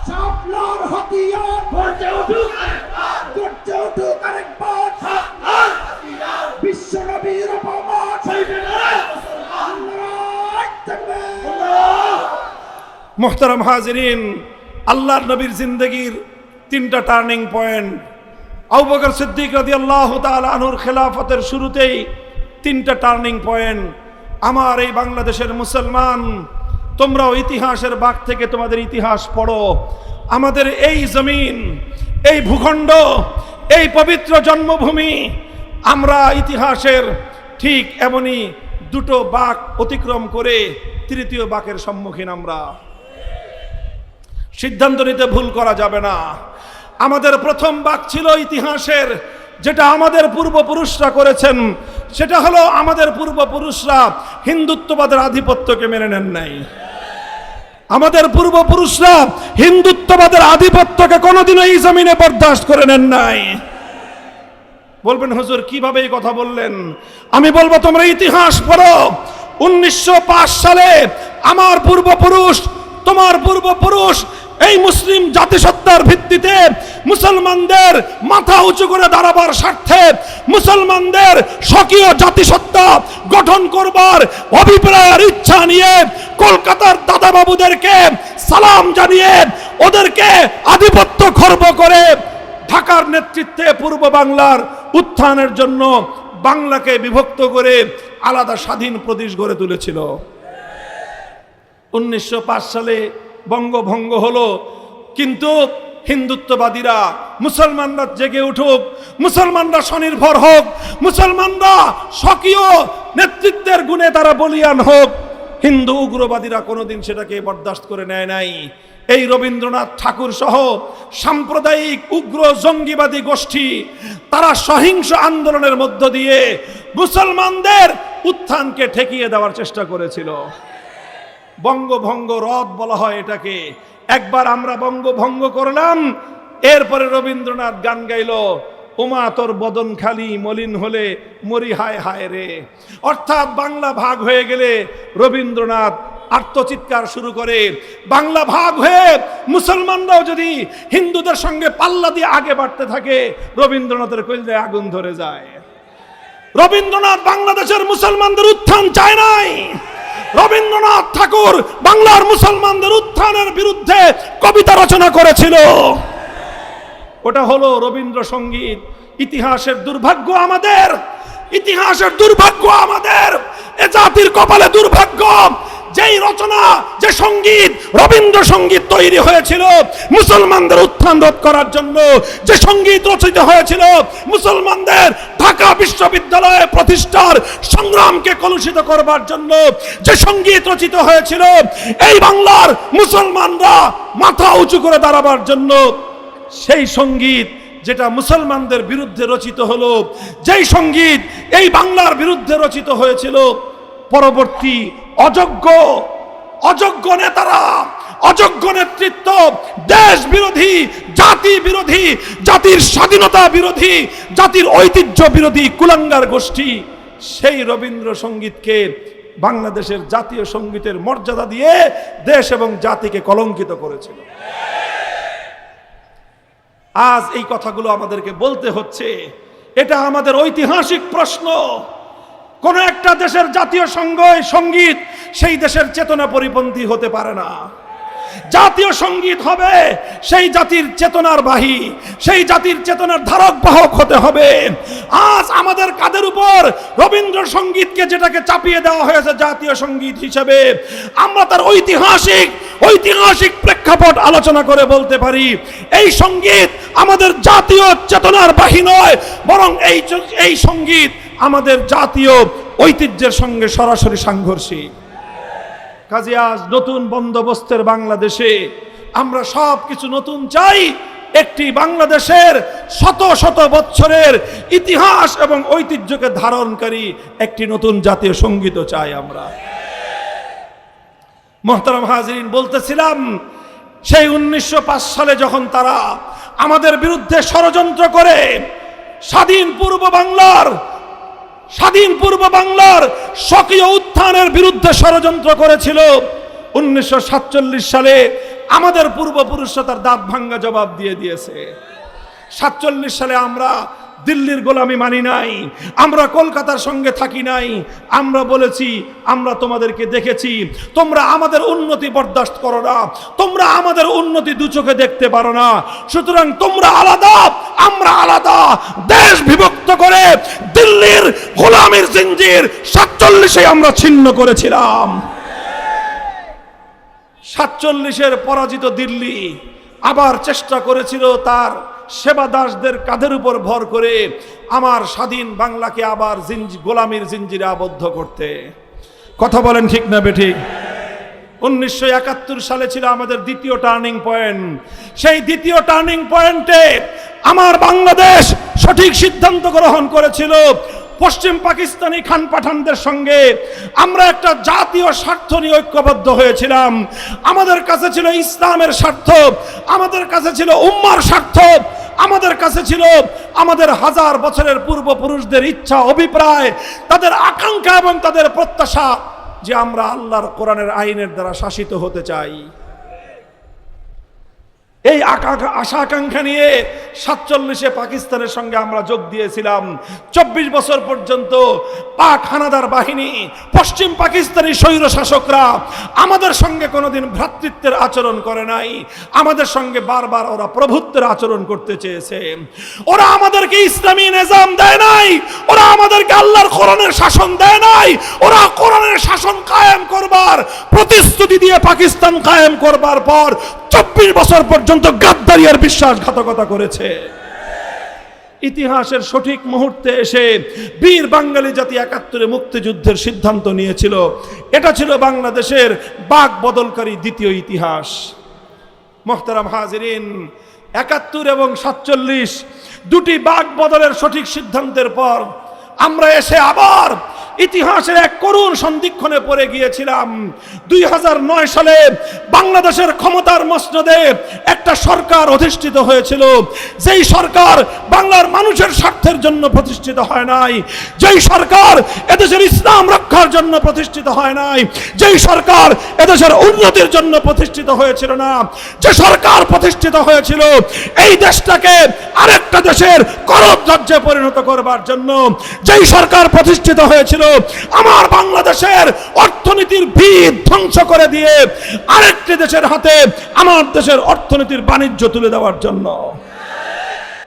শাপলার হাতিয়ার গর্জে উঠুক আরেকবার, গর্জে উঠুক আরেকবার। শাপলার হাতিয়ার বিশ্ব নবীর অপমান সইবে না মুসলমান, নারায় তাকবীর। মুহতারাম হাজিরিন, আল্লাহর নবীর জিন্দগির তিনটা টার্নিং পয়েন্ট। আবু বকর সিদ্দিক রাদিয়াল্লাহু তাআলা আনহুর খেলাফতের শুরুতেই তিনটা টার্নিং পয়েন্ট। আমার এই বাংলাদেশের মুসলমান, তোমরাও ইতিহাসের বাগ থেকে তোমাদের ইতিহাস পড়ো। আমাদের এই জমিন, এই ভূখণ্ড, এই পবিত্র জন্মভূমি, আমরা ইতিহাসের ঠিক এমনই দুটো বাঁক অতিক্রম করে তৃতীয় বাঁকের সম্মুখীন। আমরা সিদ্ধান্ত নিতে ভুল করা যাবে না। আমাদের প্রথম বাঁক ছিল ইতিহাসের, যেটা আমাদের পূর্বপুরুষরা করেছেন। সেটা হলো আমাদের পূর্বপুরুষরা হিন্দুত্ববাদের আধিপত্যকে মেনে নেন নাই। আমাদের পূর্বপুরুষরা হিন্দুত্ববাদের আধিপত্যকে কোনোদিনও এই জমিনে বরদাস্ত করে নেন নাই। বলবেন হুজুর কিভাবে এই কথা বললেন? আমি বলবো তোমরা ইতিহাস পড়ো। 1905 সালে আমার পূর্বপুরুষ, তোমার পূর্বপুরুষ এই মুসলিম জাতিসত্তার ভিত্তিতে মুসলমানদের মাথা উঁচু করে দাঁড়াবার স্বার্থে, মুসলমানদের স্বকীয় জাতিসত্তা গঠন করবার অভিপ্রায়ের ইচ্ছা নিয়ে কলকাতার দাদাবাবুদেরকে সালাম জানিয়ে ওদেরকে আধিপত্য খর্ব করে ঢাকার নেতৃত্বে পূর্ব বাংলার উত্থানের জন্য বাংলাকে বিভক্ত করে আলাদা স্বাধীন প্রদেশ গড়ে তুলেছিল। 1905 সালে বঙ্গভঙ্গ হলো, কিন্তু হিন্দুত্ববাদীরা মুসলমানরা জেগে উঠুক, মুসলমানরা স্বনির্ভর হোক, মুসলমানরা স্বকীয় নেতৃত্বের গুণে তারা বলিয়ান হোক, হিন্দু উগ্রবাদীরা কোনোদিন সেটাকে বরদাস্ত করে নেয় নাই। এই রবীন্দ্রনাথ ঠাকুর সহ সাম্প্রদায়িক উগ্র জঙ্গিবাদী গোষ্ঠী তারা সহিংস আন্দোলনের মধ্য দিয়ে মুসলমানদের উত্থানকে ঠেকিয়ে দেওয়ার চেষ্টা করেছিল। বঙ্গভঙ্গ রদ বলা হয় এটাকে। একবার আমরা বঙ্গভঙ্গ করলাম, এরপরে রবীন্দ্রনাথ গান গাইল, ওমা তোর বদন খালি মলিন হলে মরি হায় হায় রে। অর্থাৎ বাংলা ভাগ হয়ে গেলে রবীন্দ্রনাথ আর্তচিৎকার শুরু করে। বাংলা ভাগ হয়ে মুসলমানরাও যদি হিন্দুদের সঙ্গে পাল্লা দিয়ে আগে বাড়তে থাকে, রবীন্দ্রনাথের কলিজায় আগুন ধরে যায়। রবীন্দ্রনাথ বাংলাদেশের মুসলমানদের উত্থান চায় নাই। রবীন্দ্রনাথ ঠাকুর বাংলার মুসলমানদের উত্থানের বিরুদ্ধে কবিতা রচনা করেছিল। ওটা হলো রবীন্দ্রসঙ্গীত। ইতিহাসের দুর্ভাগ্য আমাদের, ইতিহাসের দুর্ভাগ্য আমাদের, এ জাতির কপালে দুর্ভাগ্য। যেই রচনা, যে সঙ্গীত, রবীন্দ্রসঙ্গীত তৈরি হয়েছিল মুসলমানদের উত্থান রোধ করার জন্য, যে সঙ্গীত রচিত হয়েছিল মুসলমানদের ঢাকা বিশ্ববিদ্যালয় প্রতিষ্ঠার সংগ্রামকে কলুষিত করবার জন্য, যে সঙ্গীত রচিত হয়েছিল এই বাংলার মুসলমানরা মাথা উঁচু করে দাঁড়াবার জন্য, সেই সঙ্গীত যেটা মুসলমানদের বিরুদ্ধে রচিত হলো, যেই সঙ্গীত এই বাংলার বিরুদ্ধে রচিত হয়েছিল, পরবর্তী অযোগ্য নেতারা, অযোগ্য নেতৃত্ব, দেশ বিরোধী, জাতি বিরোধী, জাতির স্বাধীনতা বিরোধী, জাতির ঐতিহ্য বিরোধী কুলাঙ্গার গোষ্ঠী সেই রবীন্দ্রসঙ্গীতকে বাংলাদেশের জাতীয় সঙ্গীতের মর্যাদা দিয়ে দেশ এবং জাতিকে কলঙ্কিত করেছিল। আজ এই কথাগুলো আমাদেরকে বলতে হচ্ছে। এটা আমাদের ঐতিহাসিক প্রশ্ন। কোন একটা দেশের জাতীয় সঙ্গীত সেই দেশের চেতনা পরিপন্থী হতে পারে না। জাতীয় সঙ্গীত হবে সেই জাতির চেতনার বাহী, সেই জাতির চেতনার ধারক বাহক হতে হবে। আজ আমাদের কাদের উপর রবীন্দ্রসঙ্গীতকে যেটাকে চাপিয়ে দেওয়া হয়েছে জাতীয় সঙ্গীত হিসেবে, আমরা তার ঐতিহাসিক প্রেক্ষাপট আলোচনা করে বলতে পারি এই সঙ্গীত আমাদের জাতীয় চেতনার বাহী নয়, বরং এই সঙ্গীত আমাদের জাতীয় ঐতিহ্যের সঙ্গে সরাসরি সাংঘর্ষিক। কাজে আজ নতুন বন্দোবস্তের বাংলাদেশে আমরা সব কিছু নতুন চাই। একটি বাংলাদেশের শত শত বছরের ইতিহাস এবং ঐতিহ্যকে ধারণকারী একটি নতুন জাতীয় সঙ্গীত চাই আমরা। মোহতারাম হাজিরিন, বলতেছিলাম সেই 1905 সালে যখন তারা আমাদের বিরুদ্ধে ষড়যন্ত্র করে স্বাধীন পূর্ব বাংলার স্বকীয় উত্থানের বিরুদ্ধে ষড়যন্ত্র করেছিল, 1947 সালে আমাদের পূর্বপুরুষরা তার দাঁত ভাঙ্গা জবাব দিয়ে দিয়েছে। 47 সালে আমরা দিল্লির গোলামি মানি নাই, আমরা কলকাতার সঙ্গে থাকি নাই। আমরা বলেছি, আমরা তোমাদেরকে দেখেছি, তোমরা আমাদের উন্নতি বরদাস্ত করো না, তোমরা আমাদের উন্নতি দু চোখে দেখতে পারো না, সুতরাং তোমরা আলাদা, আমরা আলাদা। দেশ বিভক্ত করে দিল্লির গোলামির জিঞ্জির 47-এ আমরা ছিন্ন করেছিলাম। 47-এর পরাজিত দিল্লি আবার চেষ্টা করেছিল তার সেবা দাসদের কাঁধের উপর ভর করে আমার স্বাধীন বাংলাকে আবার গোলামির জিঞ্জিরে আবদ্ধ করতে। কথা বলেন ঠিক না বেঠিক? 1971 সালে ছিল আমাদের দ্বিতীয় টার্নিং পয়েন্ট। সেই দ্বিতীয় টার্নিং পয়েন্টে আমার বাংলাদেশ সঠিক সিদ্ধান্ত গ্রহণ করেছিল। পশ্চিম পাকিস্তানি খান পাঠানদের সঙ্গে আমরা একটা জাতীয় স্বার্থ নিয়ে ঐক্যবদ্ধ হয়েছিলাম। আমাদের কাছে ছিল ইসলামের স্বার্থ, আমাদের কাছে ছিল উম্মার স্বার্থ, আমাদের কাছে ছিল আমাদের হাজার বছরের পূর্বপুরুষদের ইচ্ছা, অভিপ্রায়, তাদের আকাঙ্ক্ষা এবং তাদের প্রত্যাশা যে আমরা আল্লাহর কোরআনের আইনের দ্বারা শাসিত হতে চাই। এই আশা আকাঙ্ক্ষা নিয়ে 47-এ পাকিস্তানের সঙ্গে আমরা যোগ দিয়েছিলাম। 24 বছর পর্যন্ত পাক হানাদার বাহিনী, পশ্চিম পাকিস্তানি স্বৈর শাসকরা আমাদের সঙ্গে কোনোদিন ভ্রাতৃত্বের আচরণ করে নাই। আমাদের সঙ্গে বারবার ওরা প্রভুত্বের আচরণ করতে চেয়েছে। ওরা আমাদেরকে ইসলামী নিজাম দেয় নাই, ওরা আমাদেরকে আল্লাহর কোরআনের শাসন দেয় নাই। ওরা কোরআনের শাসন কায়েম করবার প্রতিশ্রুতি দিয়ে পাকিস্তান কায়েম করবার পর 24 বছর পর্যন্ত গাদ্দারি আর বিশ্বাসঘাতকতা করেছে। ইতিহাসের সঠিক মুহূর্তে এসে বীর বাঙালি জাতি 71-এ মুক্তিযুদ্ধের সিদ্ধান্ত নিয়েছিল। এটা ছিল বাংলাদেশের বাক বদলকারী দ্বিতীয় ইতিহাস। মোহতারাম হাজিরিন, 71 এবং 47 দুটি বাক বদলের সঠিক সিদ্ধান্তের পর আমরা এসে আবার ইতিহাসের এক করুণ সন্ধিক্ষণে পড়ে গিয়েছিলাম। 2009 সালে বাংলাদেশের ক্ষমতার মসনদে একটা সরকার অধিষ্ঠিত হয়েছিল, যেই সরকার বাংলার মানুষের স্বার্থের জন্য প্রতিষ্ঠিত হয় নাই, যেই সরকার এদেশের ইসলাম রক্ষার জন্য প্রতিষ্ঠিত হয় নাই, যেই সরকার এদেশের উন্নতির জন্য প্রতিষ্ঠিত হয়েছিল না, যে সরকার প্রতিষ্ঠিত হয়েছিল এই দেশটাকে আরেকটা দেশের করদ রাজ্যে পরিণত করবার জন্য, যেই সরকার প্রতিষ্ঠিত হয়েছিল আমার বাংলাদেশের অর্থনীতির ভিত ধ্বংস করে দিয়ে আরেকটি দেশের হাতে আমার দেশের অর্থনীতির বাণিজ্য তুলে দেওয়ার জন্য,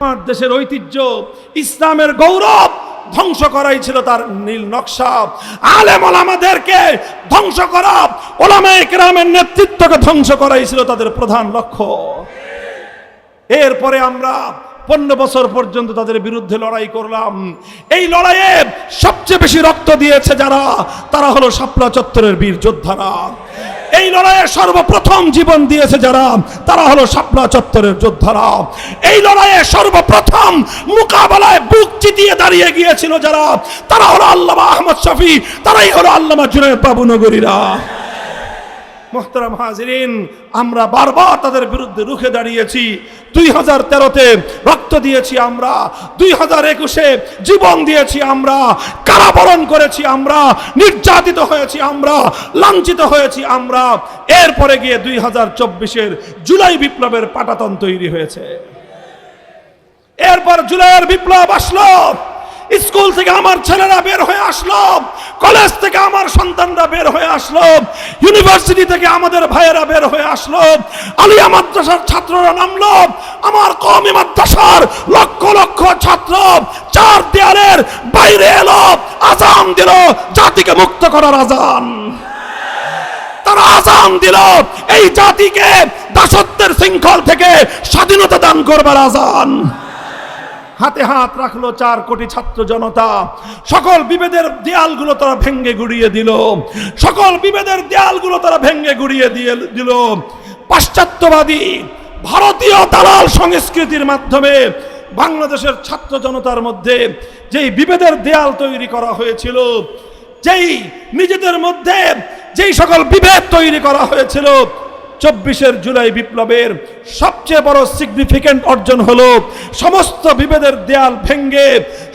আমার দেশের ঐতিহ্য ইসলামের গৌরব ধ্বংস করাই ছিল তার নীল নকশা। আলেম ওলামাদেরকে ধ্বংস করা, ওলামায়ে কেরামের নেতৃত্বকে ধ্বংস করাই ছিল তাদের প্রধান লক্ষ্য। এরপরে আমরা 15 বছর পর্যন্ত তাদের বিরুদ্ধে লড়াই করলাম। এই লড়াইয়ে সবচেয়ে বেশি রক্ত দিয়েছে যারা, তারা হলো শাপলা চত্বরের বীর যোদ্ধারা। এই লড়াইয়ে সর্বপ্রথম জীবন দিয়েছে যারা, তারা হলো শাপলা চত্বরের যোদ্ধারা। এই লড়াইয়ে সর্বপ্রথম মোকাবেলায় বুক চিতিয়ে দাঁড়িয়ে গিয়েছিল যারা, তারা হলো আল্লামা আহমদ শফি, তারাই হলো আল্লামা জুনায়েদ বাবুনগরীরা। মোহতারাম হাজিরিন, আমরা বারবার তাদের বিরুদ্ধে রুখে দাঁড়িয়েছি। 2013-তে রক্ত দিয়েছি আমরা, 2021-এ জীবন দিয়েছি আমরা, কারাবরণ করেছি আমরা, নির্যাতিত হয়েছি আমরা, লাঞ্ছিত হয়েছি আমরা। এরপরে গিয়ে 2024-এর জুলাই বিপ্লবের পাটাতন তৈরি হয়েছে। এরপর জুলাইয়ের বিপ্লব আসলো, স্কুল থেকে আমার ছেলেরা বের হয়ে আসলো, কলেজ থেকে আমার সন্তানরা বের হয়ে আসলো, ইউনিভার্সিটি থেকে আমাদের ভাইয়েরা বের হয়ে আসলো, আলিয়া মাদ্রাসার ছাত্ররা নামলো, আমার কওমি মাদ্রাসার লক্ষ লক্ষ ছাত্র চার দেয়ালের বাইরে এলো, আজান দিল, জাতিকে মুক্ত করার আজান। তারা আজান দিল এই জাতিকে দাসত্বের শৃঙ্খল থেকে স্বাধীনতা দান করবার আজান। হাতে হাত রাখলো 4 কোটি ছাত্র জনতা। সকল বিভেদের দেয়ালগুলো তারা ভেঙ্গে গুড়িয়ে দিল, সকল বিভেদের দেয়ালগুলো তারা ভেঙ্গে গুড়িয়ে দিল। পাশ্চাত্যবাদী ভারতীয় দালাল সংস্কৃতির মাধ্যমে বাংলাদেশের ছাত্র জনতার মধ্যে যেই বিভেদের দেয়াল তৈরি করা হয়েছিল, যেই নিজেদের মধ্যে যেই সকল বিভেদ তৈরি করা হয়েছিল, 24-এর জুলাই বিপ্লবের সবচেয়ে বড় সিগনিফিকেন্ট অর্জন হলো সমস্ত বিভেদের দেয়াল ভেঙ্গে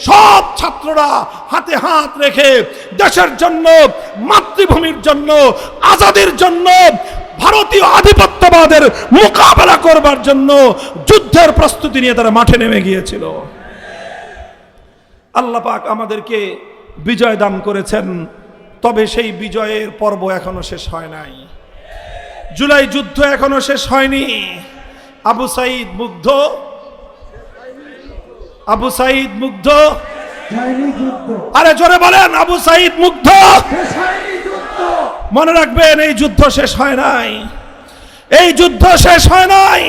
সব ছাত্ররা হাতে হাত রেখে দেশের জন্য, মাতৃভূমির জন্য, আজাদির জন্য, ভারতীয় আধিপত্যবাদের মোকাবেলা করবার জন্য যুদ্ধের প্রস্তুতি নিয়ে তারা মাঠে নেমে গিয়েছিল। আল্লাহ পাক আমাদেরকে বিজয় দান করেছেন, তবে সেই বিজয়ের পর্ব এখনো শেষ হয় নাই। জুলাই যুদ্ধ এখনো শেষ হয়নি। আবু সাঈদ মুগ্ধ, আবু সাঈদ মুগ্ধ, আরে জোরে বলেন, আবু সাঈদ মুগ্ধ। মনে রাখবেন, এই যুদ্ধ শেষ হয় নাই, এই যুদ্ধ শেষ হয় নাই।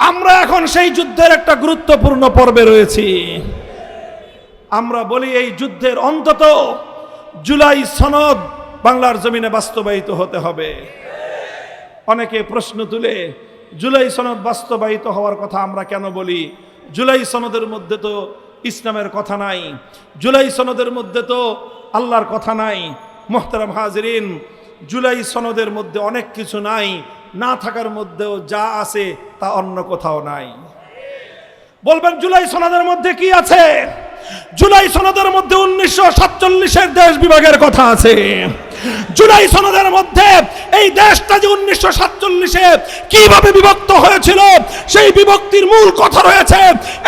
আমরা এখন সেই যুদ্ধের একটা গুরুত্বপূর্ণ পর্বে রয়েছি। আমরা বলি এই যুদ্ধের অন্তত জুলাই সনদ বাংলার জমিনে বাস্তবায়িত হতে হবে। অনেকে প্রশ্ন তুলে জুলাই সনদ বাস্তবায়িত হওয়ার কথা আমরা কেন বলি? জুলাই সনদের মধ্যে তো ইসলামের কথা নাই, জুলাই সনদের মধ্যে তো আল্লাহর কথা নাই। মোহতারাম হাজিরিন, জুলাই সনদের মধ্যে অনেক কিছু নাই, না থাকার মধ্যেও যা আছে তা অন্য কোথাও নাই। বলবেন জুলাই সনদের মধ্যে কি আছে? জুলাই সনদের মধ্যে 1947-এর দেশ বিভাগের কথা আছে, জুলাই সনদের মধ্যে এই দেশটা যে 1947-এ কিভাবে বিভক্ত হয়েছিল সেই বিভক্তির মূল কথা রয়েছে।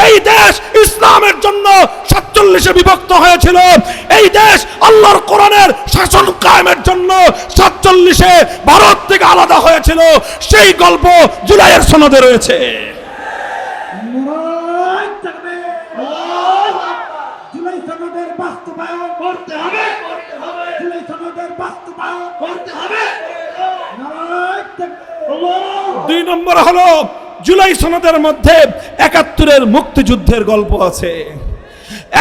এই দেশ ইসলামের জন্য 47-এ বিভক্ত হয়েছিল। এই দেশ আল্লাহর কোরআনের শাসন কায়েমের জন্য 47-এ ভারত থেকে আলাদা হয়েছিল। সেই গল্প জুলাইয়ের সনদে রয়েছে। নারায়ে তাকবীর। আল্লাহু আকবার। জুলাই সনদের বাস্তবায়ন করতে হবে, করতে হবে। জুলাই সনদের বাস্তবায়ন করতে হবে। নারায়ে তাকবীর। আল্লাহু। 2 নম্বর হলো জুলাই সনদের মধ্যে 71-এর মুক্তিযুদ্ধের গল্প আছে।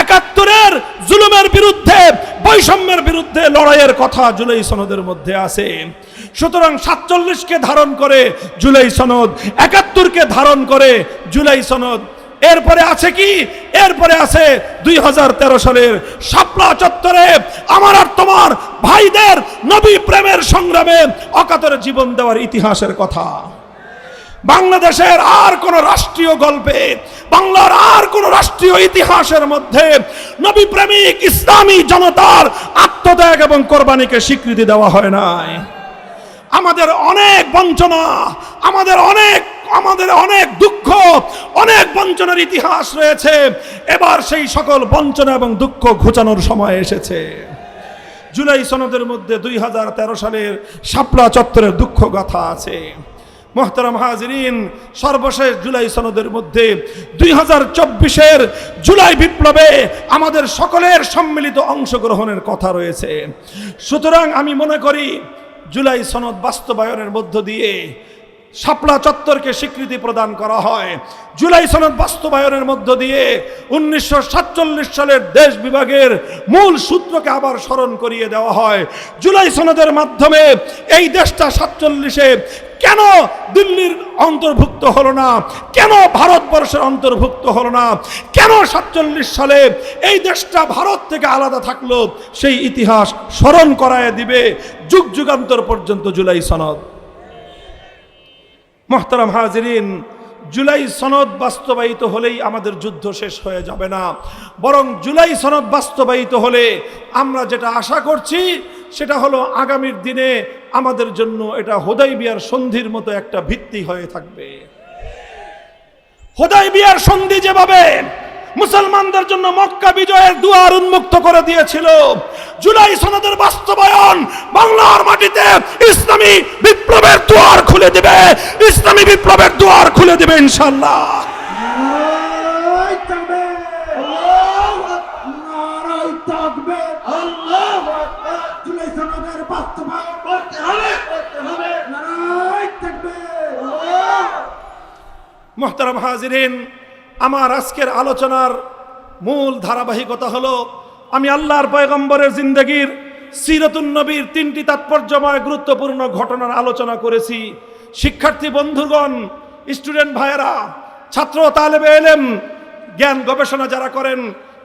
71-এর জুলুমের বিরুদ্ধে, বৈষম্যের বিরুদ্ধে লড়াইয়ের কথা জুলাই সনদের মধ্যে আছে। সুতরাং 47-কে ধারণ করে জুলাই সনদ, 71-কে ধারণ করে জুলাই সনদ। এরপরে আছে কি? এরপরে আছে 2013 সালের শাপলা চত্বরে আমার আর তোমার ভাইদের নবী প্রেমের সংগ্রামে অকাতরে জীবন দেওয়ার ইতিহাসের কথা। বাংলাদেশের আর কোন রাষ্ট্রীয় গল্পে, বাংলার আর কোন রাষ্ট্রীয় ইতিহাসের মধ্যে নবী প্রেমিক ইসলামী জনতার আত্মত্যাগ এবং কোরবানিকে স্বীকৃতি দেওয়া হয় নাই। আমাদের অনেক বঞ্চনা, আমাদের অনেক দুঃখ, অনেক বঞ্চনার ইতিহাস রয়েছে। এবার সেই সকল বঞ্চনা এবং দুঃখ ঘোচানোর সময় এসেছে। জুলাই সনদের মধ্যে 2013 সালের শাপলা চত্বরের দুঃখ গাথা আছে। মোহতারাম হাজিরিন, সর্বশেষ জুলাই সনদের মধ্যে 2024-এর জুলাই বিপ্লবে আমাদের সকলের সম্মিলিত অংশগ্রহণের কথা রয়েছে। সুতরাং আমি মনে করি জুলাই সনদ বাস্তবায়নের মধ্য দিয়ে শাপলা চত্বরকে স্বীকৃতি প্রদান করা হয়। জুলাই সনদ বাস্তবায়নের মধ্য দিয়ে 1947 সালের দেশ বিভাগের মূল সূত্রকে আবার স্মরণ করিয়ে দেওয়া হয়। জুলাই সনদের মাধ্যমে এই দেশটা 47-এ কেন দিল্লির অন্তর্ভুক্ত হলো না, কেন ভারতবর্ষের অন্তর্ভুক্ত হলো না, কেন 47 সালে এই দেশটা ভারত থেকে আলাদা থাকলো, সেই ইতিহাস স্মরণ করায় দিবে যুগ যুগান্তর পর্যন্ত জুলাই সনদ। মোহতারাম হাজিরিন, জুলাই সনদ বাস্তবায়িত হলেই আমাদের যুদ্ধ শেষ হয়ে যাবে না, বরং জুলাই সনদ বাস্তবায়িত হলে আমরা যেটা আশা করছি সেটা হলো আগামীর দিনে আমাদের জন্য এটা হুদায়বিয়ার সন্ধির মতো একটা ভিত্তি হয়ে থাকবে। হুদায়বিয়ার সন্ধি যেভাবে মুসলমানদের জন্য মক্কা বিজয়ের দুয়ার উন্মুক্ত করে দিয়েছিল, জুলাই সনদের বাস্তবায়ন বাংলার মাটিতে ইসলামী বিপ্লবের দুয়ার খুলে দেবে, ইসলামী বিপ্লবের দুয়ার খুলে দেবে ইনশাআল্লাহ। নারায়ে তাকবীর। আল্লাহু আকবার। নারায়ে তাকবীর। আল্লাহু আকবার। জুলাই সনদের বাস্তবায়ন করতে হবে, করতে হবে। নারায়ে তাকবীর। আল্লাহু। মুহতারাম হাজিরিন, আমার আজকের আলোচনার মূল ধারাবাহিকতা হলো আমি আল্লাহর পয়গম্বরের জিন্দেগির সিরাতুন নবীর 3টি তাৎপর্যময় গুরুত্বপূর্ণ ঘটনার আলোচনা করেছি। শিক্ষার্থী বন্ধুগণ, স্টুডেন্ট ভাইয়েরা, ছাত্র তালেবে ইলম, জ্ঞান গবেষণা যারা করেন,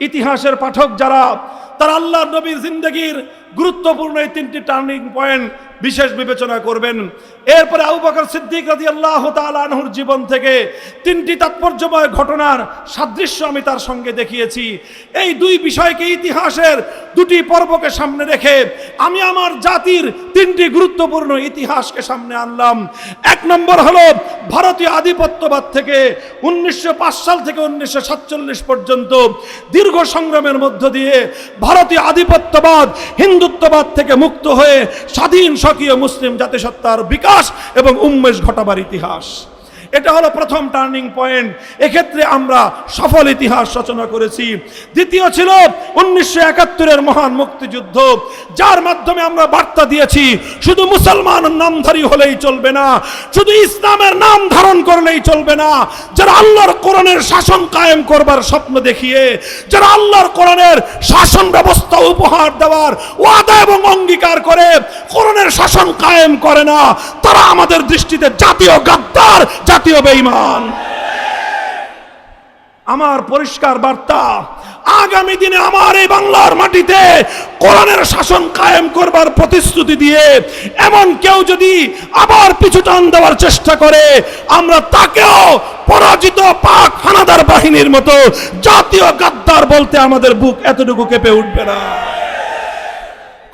ইতিহাসের পাঠক যারা, তারা আল্লাহর নবীর জিন্দেগির গুরুত্বপূর্ণ এই 3টি টার্নিং পয়েন্ট বিশেষ বিবেচনা করবেন। এরপরে আবু বকর সিদ্দিক রাদিয়াল্লাহু তাআলা আনহুর জীবন থেকে 3টি তাৎপর্যময় ঘটনার সাদৃশ্য আমি তার সঙ্গে দেখিয়েছি। এই 2 বিষয়কে, ইতিহাসের 2টি পর্বকে সামনে রেখে আমি আমার জাতির 3টি গুরুত্বপূর্ণ ইতিহাসকে সামনে আনলাম। 1 নম্বর হলো ভারতীয় আধিপত্যবাদ থেকে 1905 সাল থেকে 1947 পর্যন্ত দীর্ঘ সংগ্রামের মধ্য দিয়ে ভারতীয় আধিপত্যবাদ, হিন্দুত্ববাদ থেকে মুক্ত হয়ে স্বাধীন স্বকীয় মুসলিম জাতিসত্তার বিকাশ এবং উন্মেষ ঘটাবার ইতিহাস। এটা হলো প্রথম টার্নিং পয়েন্ট। এক্ষেত্রে আমরা সফল ইতিহাস রচনা করেছি। দ্বিতীয় ছিল 1971-এর মহান মুক্তিযুদ্ধ, যার মাধ্যমে আমরা বার্তা দিয়েছি শুধু মুসলমান নামধারী হলেই চলবে না, শুধু ইসলামের নাম ধারণ করলেই চলবে না। যারা আল্লাহর কোরআনের শাসন কায়েম করবার স্বপ্ন দেখিয়ে, যারা আল্লাহর কোরআনের শাসন ব্যবস্থা উপহার দেওয়ার ওয়াদা এবং অঙ্গীকার করে কোরআনের শাসন কায়েম করে না, তারা আমাদের দৃষ্টিতে জাতীয় গাদ্দার, জাতীয় বেঈমান। আমার পরিষ্কার বার্তা, আগামী দিনে আমার এই বাংলার মাটিতে কোরআনের শাসন কায়েম করবার প্রতিশ্রুতি দিয়ে এমন কেউ যদি আবার পিছু টান দেওয়ার চেষ্টা করে, আমরা তাকেও পরাজিত পাক হানাদার বাহিনীর মতো জাতীয় গাদ্দার বলতে আমাদের বুক এতটুকু কেঁপে উঠবে না।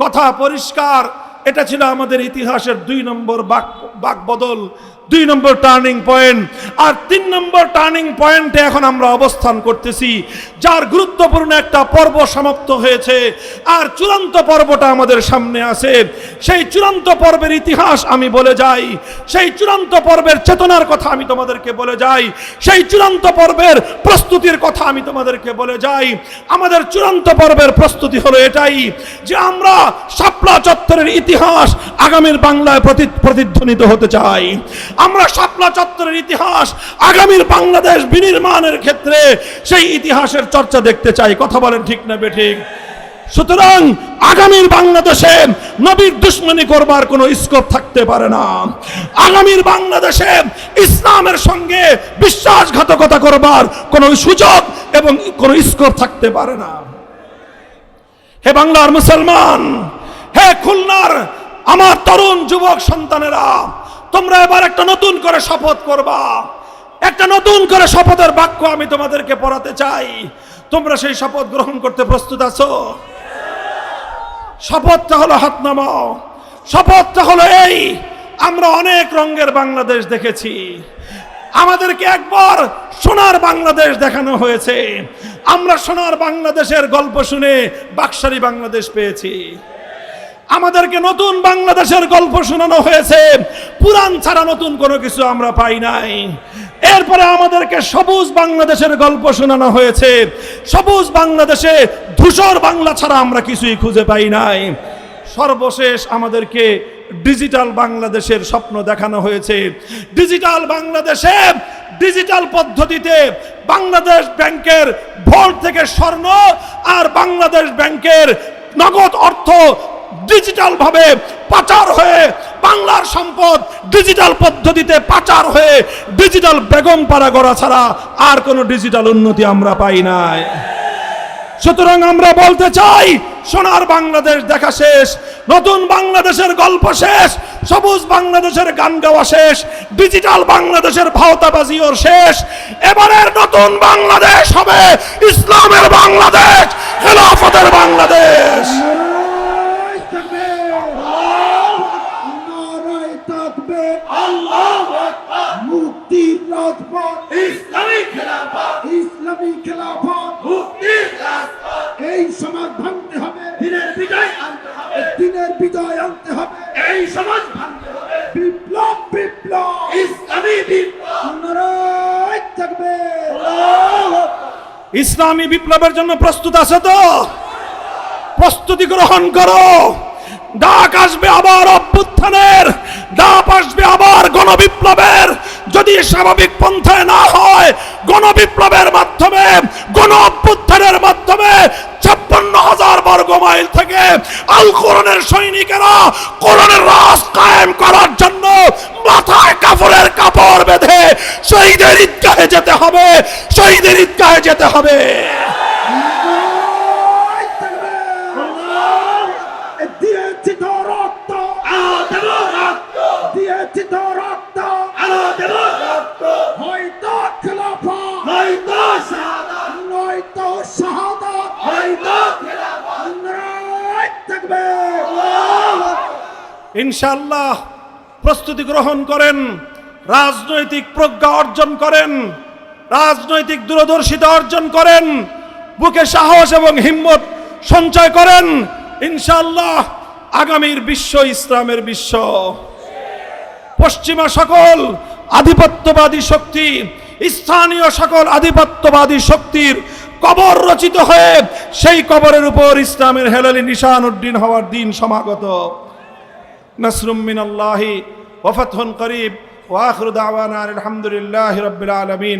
কথা পরিষ্কার, এটা ছিল আমাদের ইতিহাসের 2 নম্বর বাক বদল, 2 নম্বর টার্নিং পয়েন্ট। আর 3 নম্বর টার্নিং পয়েন্টে এখন আমরা অবস্থান করতেছি, যার গুরুত্বপূর্ণ একটা পর্ব সমাপ্ত হয়েছে, আর চূড়ান্ত পর্বটা আমাদের সামনে আছে। সেই চূড়ান্ত পর্বের ইতিহাস আমি বলে যাই, সেই চূড়ান্ত পর্বের চেতনার কথা আমি তোমাদেরকে বলে যাই, সেই চূড়ান্ত পর্বের প্রস্তুতির কথা আমি তোমাদেরকে বলে যাই। আমাদের চূড়ান্ত পর্বের প্রস্তুতি হলো এটাই যে আমরা শাপলা চত্বরের ইতিহাস আগামীর বাংলায় প্রতিধ্বনিত হতে চাই। আমরা শাপলা চত্বরের ইতিহাস আগামীর বাংলাদেশ বিনির্মাণের ক্ষেত্রে সেই ইতিহাসের চর্চা দেখতে চাই। কথা বলেন ঠিক না বেঠিক? সুতরাং আগামীর বাংলাদেশে নবীর দুশ্মনী করবার কোনো স্কোপ থাকতে পারে না। আগামীর বাংলাদেশে ইসলামের সঙ্গে বিশ্বাসঘাতকতা করবার কোনো সুযোগ এবং কোনো স্কোপ থাকতে পারে না। হে বাংলার মুসলমান, হে খুলনার আমার তরুণ যুবক সন্তানেরা, তোমরা এবার একটা নতুন করে শপথ করবা। একটা নতুন করে শপথের বাক্য আমি তোমাদেরকে পড়াতে চাই। তোমরা সেই শপথ গ্রহণ করতে প্রস্তুত আছো? শপথটা হলো, হাত নামাও। শপথটা হলো এই, আমরা অনেক রঙের বাংলাদেশ দেখেছি, আমাদেরকে একবার সোনার বাংলাদেশ দেখানো হয়েছে। আমরা সোনার বাংলাদেশের গল্প শুনে বাকশালী বাংলাদেশ পেয়েছি। আমাদেরকে নতুন বাংলাদেশের গল্প শোনানো হয়েছে, পুরাণ ছাড়া নতুন কোনো কিছু আমরা পাই নাই। এরপরে আমাদেরকে সবুজ বাংলাদেশের গল্প শোনানো হয়েছে, সবুজ বাংলাদেশে ধূসর বাংলা ছাড়া আমরা কিছুই খুঁজে পাই নাই। সর্বশেষ আমাদেরকে ডিজিটাল বাংলাদেশের স্বপ্ন দেখানো হয়েছে। ডিজিটাল বাংলাদেশে ডিজিটাল পদ্ধতিতে বাংলাদেশ ব্যাংকের ভোল্ট থেকে স্বর্ণ আর বাংলাদেশ ব্যাংকের নগদ অর্থ ডিজিটাল ভাবে পাচার হয়ে, বাংলার সম্পদ ডিজিটাল পদ্ধতিতে পাচার হয়ে ডিজিটাল বেগমপাড়া গড়া ছাড়া আর কোনো ডিজিটাল উন্নতি আমরা পাই নাই। সুতরাং আমরা বলতে চাই, সোনার বাংলাদেশ দেখা শেষ, নতুন বাংলাদেশের গল্প শেষ, সবুজ বাংলাদেশের গান গাওয়া শেষ, ডিজিটাল বাংলাদেশের ভাওতাবাজিও শেষ। এবারের নতুন বাংলাদেশ হবে ইসলামের বাংলাদেশ, খেলাফতের বাংলাদেশ। মুক্তির রাজপথ, ইসলামী খেলাফত, ইসলামী খেলাফত, মুক্তির রাজপথ। এই সমাজ ভাঙতে হবে, দিনের বিজয় আনতে হবে, দিনের বিজয় আনতে হবে। এই সমাজ ভাঙতে হবে, বিপ্লব, বিপ্লব, ইসলামী বিপ্লব। নারায়ে তাকবীর। ইসলামী বিপ্লবের জন্য প্রস্তুত আছে তো? প্রস্তুতি গ্রহণ করো। ডাক আসবে আবার অভ্যুত্থানের, ডাক আসবে আবার গণবিপ্লবের। যদি স্বাভাবিক পন্থায় না হয়, গণবিপ্লবের মাধ্যমে, গণ অভ্যুত্থানের মাধ্যমে 56,000 বর্গ মাইল থেকে আল কোরআনের সৈনিকেরা কোরআনের রাজ কায়েম করার জন্য মাথায় কাফনের কাপড় বেঁধে শহীদের ঈদগাহে যেতে হবে, শহীদের ঈদগাহে যেতে হবে। দিয়েছি তো রক্ত, দেব রক্ত, দিয়েছি তো রক্ত, দেব রক্ত। হয়তো খেলাফত, হয়তো শাহাদাত, নয়তো শাহাদাত, হয়তো খেলাফত। নারায়ে তাকবীর। ইনশাআল্লাহ প্রস্তুতি গ্রহণ করেন, রাজনৈতিক প্রজ্ঞা অর্জন করেন, রাজনৈতিক দূরদর্শিতা অর্জন করেন, বুকে সাহস এবং হিম্মত সঞ্চয় করেন। ইনশাআল্লাহ আগামীর বিশ্ব ইসলামের বিশ্ব। পশ্চিমা সকল আধিপত্যবাদী শক্তি, স্থানীয় সকল আধিপত্যবাদী শক্তির কবর রচিত হয়ে সেই কবরের উপর ইসলামের হেলালি নিশান উদ্দিন হওয়ার দিন সমাগত। নাসরুম মিনাল্লাহি ওয়া ফাতহুন করিব ওয়া আখিরু দাওয়ানা আলহামদুলিল্লাহি রাব্বিল আলামিন।